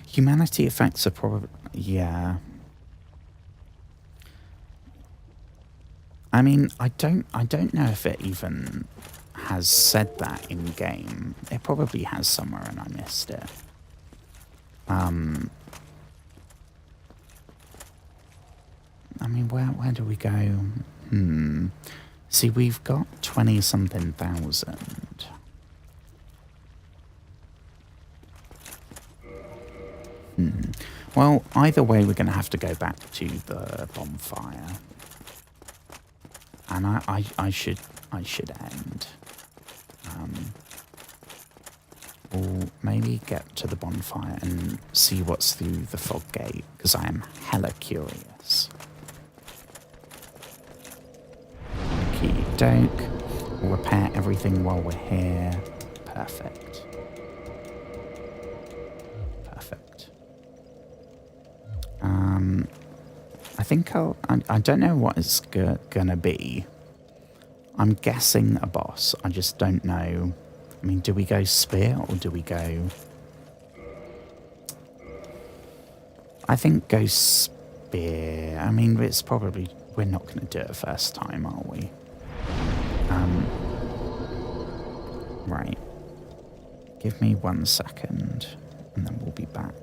[SPEAKER 1] humanity effects are probably, yeah. I mean, I don't know if it even has said that in game. It probably has somewhere and I missed it. I mean, where do we go? See, we've got 20-something thousand. Well, either way, we're going to have to go back to the bonfire. And I should end. We'll maybe get to the bonfire and see what's through the fog gate, because I am hella curious. Okie doke. We'll repair everything while we're here. Perfect. Perfect. I think I don't know what it's gonna be. I'm guessing a boss. I just don't know. I mean, do we go spear or do we go... I think go spear. I mean, it's probably... We're not going to do it first time, are we? Right. Give me 1 second and then we'll be back.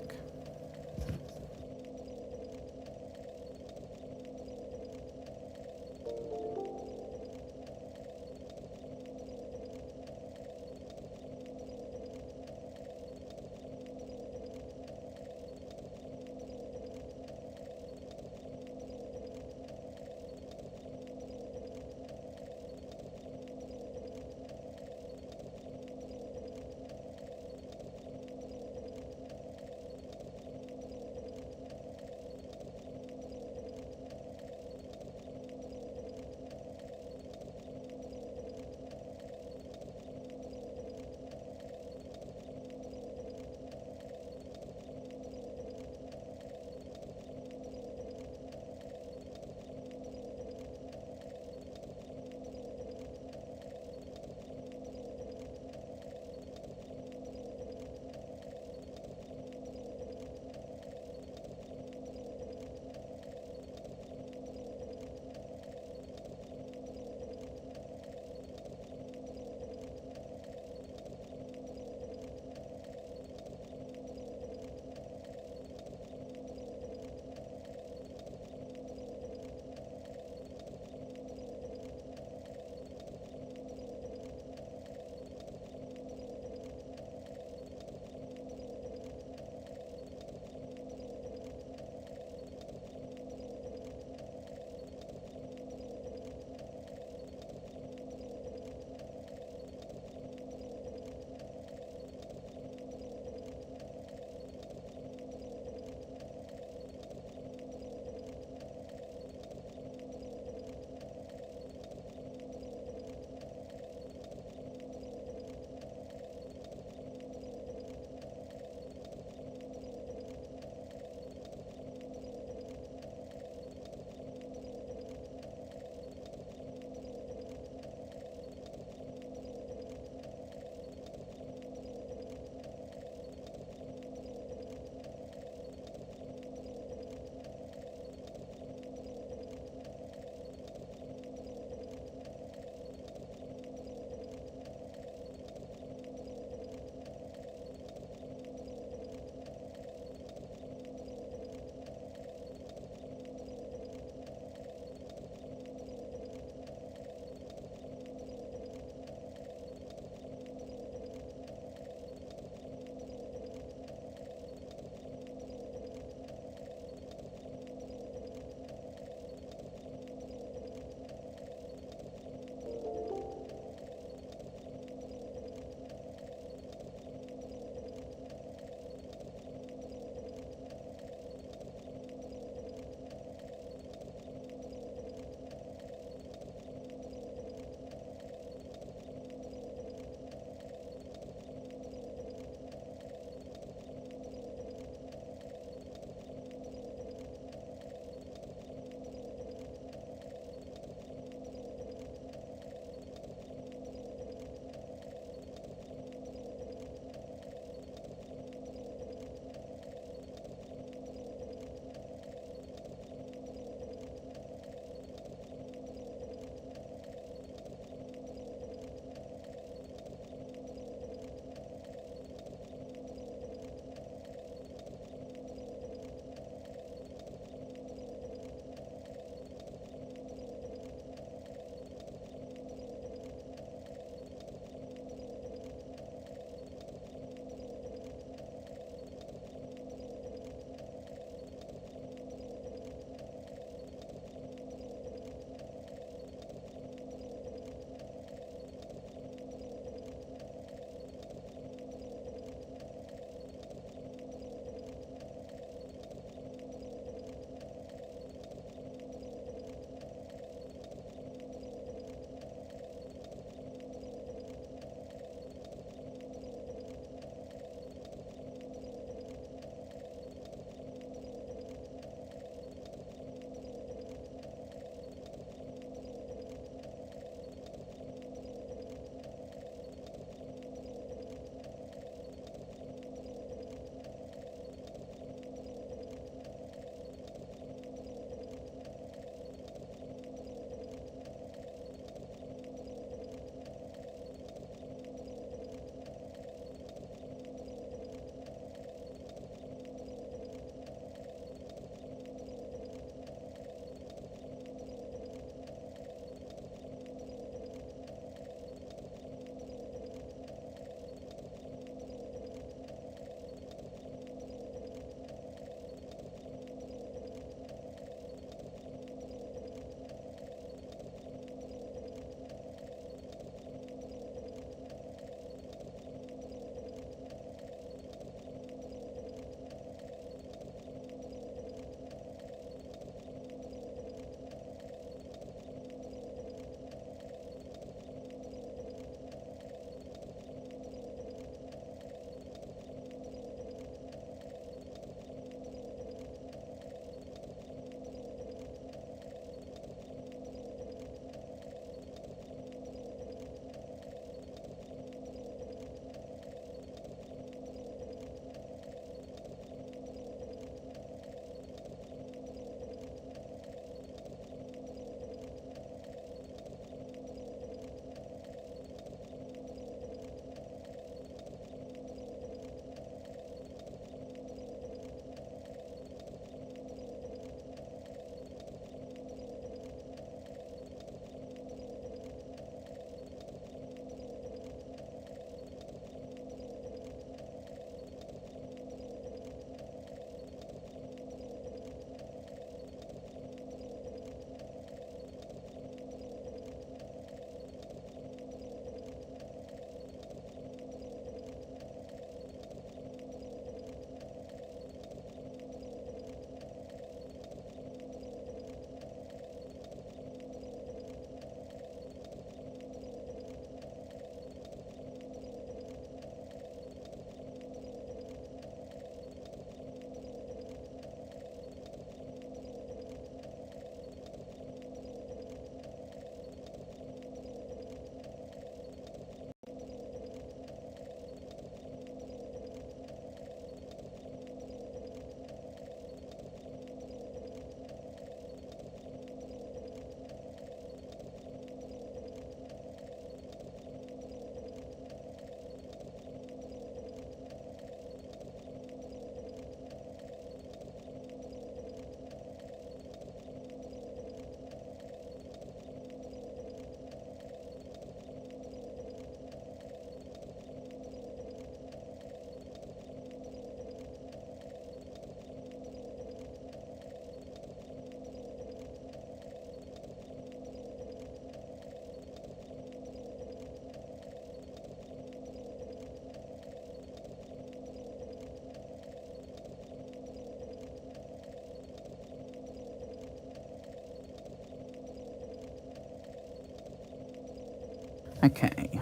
[SPEAKER 1] Okay.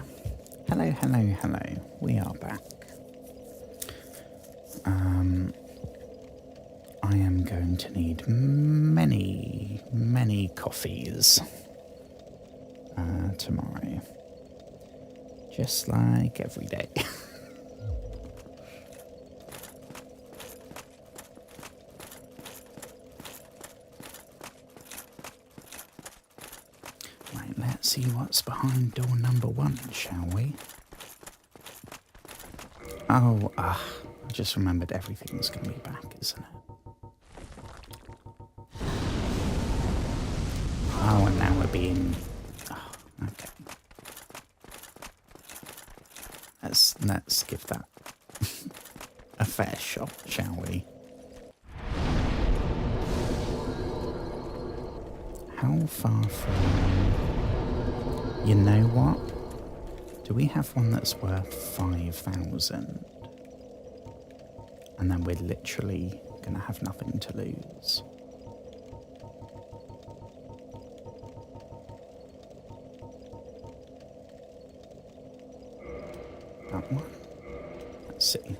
[SPEAKER 1] Hello, hello, hello. We are back. I am going to need many, many coffees tomorrow. Just like every day. Right, let's see what's behind door number 1, shall we? Oh, I just remembered everything's going to be back, isn't it? Oh, and now we're being... Oh, okay. Let's give that a fair shot, shall we? How far from... You know what? Do we have one that's worth 5,000? And then we're literally going to have nothing to lose. That one? Let's see.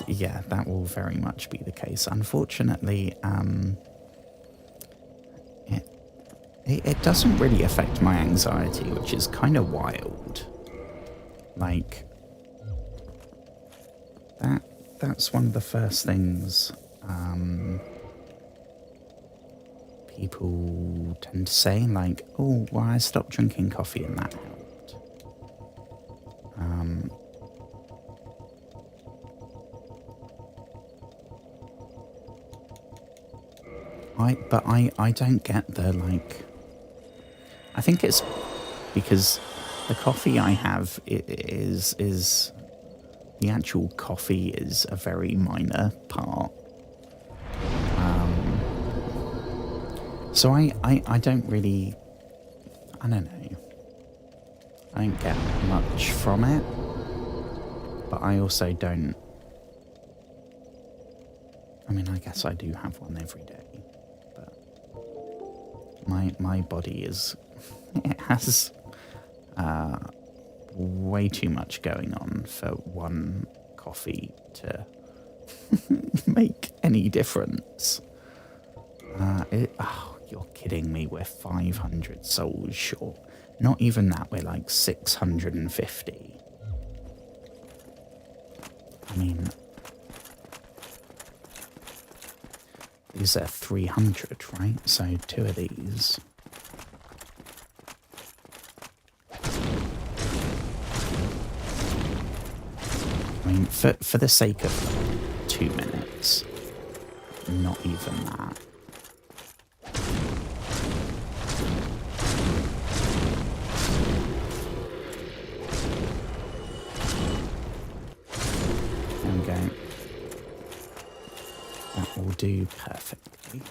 [SPEAKER 1] Yeah, that will very much be the case. Unfortunately, it doesn't really affect my anxiety, which is kind of wild. Like, that's one of the first things people tend to say, like, oh, well, I stopped drinking coffee and that helped. I don't get the, like... I think it's because the coffee I have is the actual coffee is a very minor part. So I don't really... I don't know. I don't get much from it. But I also don't... I mean, I guess I do have one every day. My body is, it has way too much going on for one coffee to make any difference. You're kidding me, we're 500 souls short. Not even that, we're like 650. I mean... These are 300, right? So 2 of these. I mean, for the sake of 2 minutes, not even that. There we go. That will do perfectly.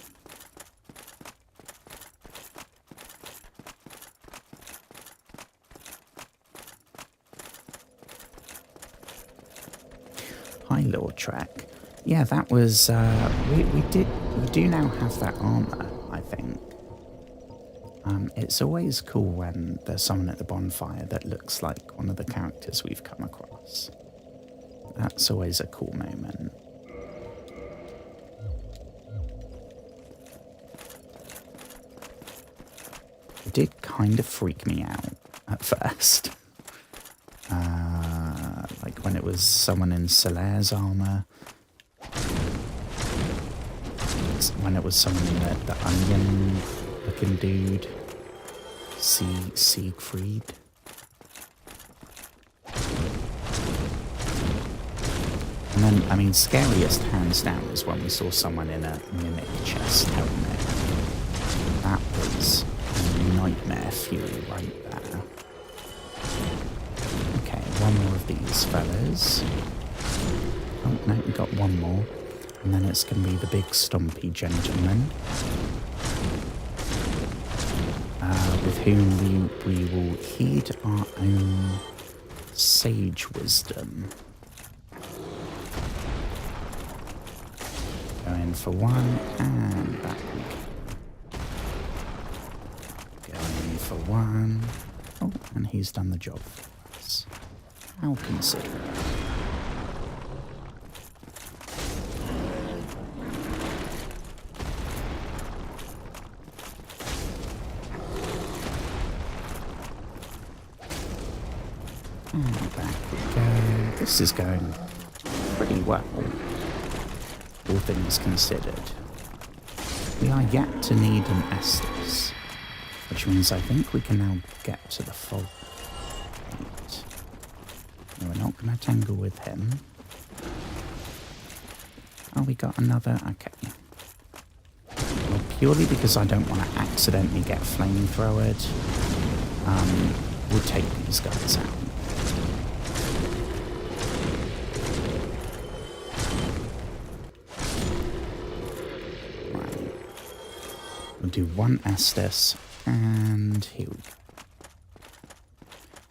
[SPEAKER 1] Hi, Lord Trek. Yeah, that was we do now have that armor, I think. It's always cool when there's someone at the bonfire that looks like one of the characters we've come across. That's always a cool moment. It did kind of freak me out at first. Like when it was someone in Solaire's armor. When it was someone in the onion looking dude. Siegfried. And then, I mean, scariest hands down is when we saw someone in a mimic chest helmet. That was nightmare fuel right there. Okay, one more of these fellas. Oh, no, we got one more. And then it's going to be the big stompy gentleman. With whom we will heed our own sage wisdom. Going for one, and back we go. Going for one. Oh, and he's done the job for us. How considerate. And back we go. This is going pretty well, all things considered. We are yet to need an Estus, which means I think we can now get to the fault point. No, we're not going to tangle with him. Oh, we got another. Okay. Well, purely because I don't want to accidentally get flamethrowered, we'll take these guys out. Right. We'll do one Estus, and here we go.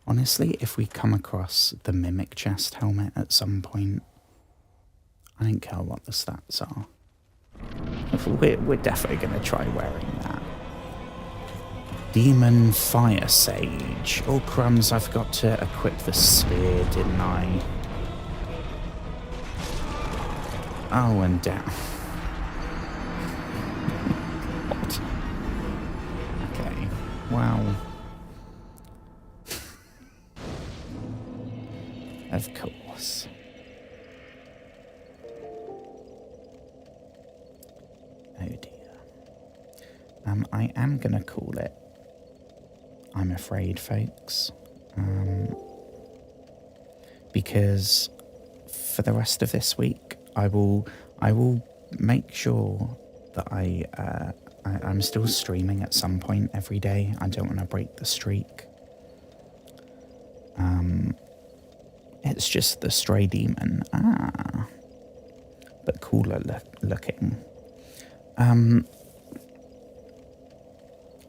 [SPEAKER 1] Honestly, if we come across the Mimic chest helmet at some point, I don't care what the stats are. We're definitely going to try wearing that. Demon Fire Sage. Oh crumbs, I forgot to equip the spear, didn't I? Oh, and down. What? Okay, wow. Of course. Oh dear. I am gonna call it, I'm afraid, folks. Because for the rest of this week, I will make sure that I'm still streaming at some point every day. I don't want to break the streak. It's just the stray demon. But cooler looking.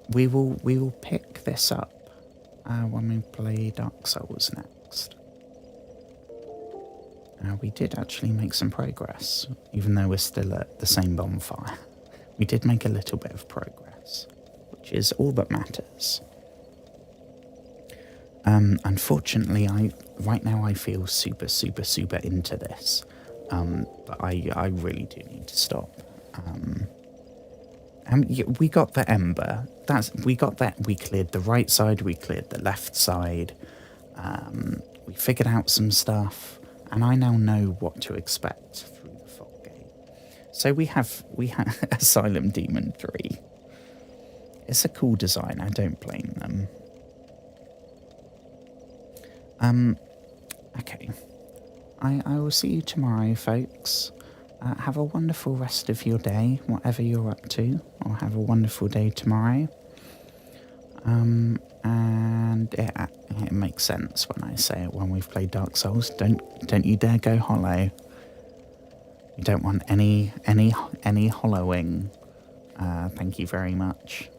[SPEAKER 1] We will pick this up when we play Dark Souls next. We did actually make some progress, even though we're still at the same bonfire. We did make a little bit of progress, which is all that matters. Unfortunately, right now I feel super into this, but I really do need to stop. And we got the Ember. We got that. We cleared the right side. We cleared the left side. We figured out some stuff, and I now know what to expect through the fog gate. So we have Asylum Demon 3. It's a cool design. I don't blame them. Okay. I will see you tomorrow, folks. Have a wonderful rest of your day, whatever you're up to, or have a wonderful day tomorrow. And it makes sense when I say it when we've played Dark Souls. Don't you dare go hollow. You don't want any hollowing. Thank you very much.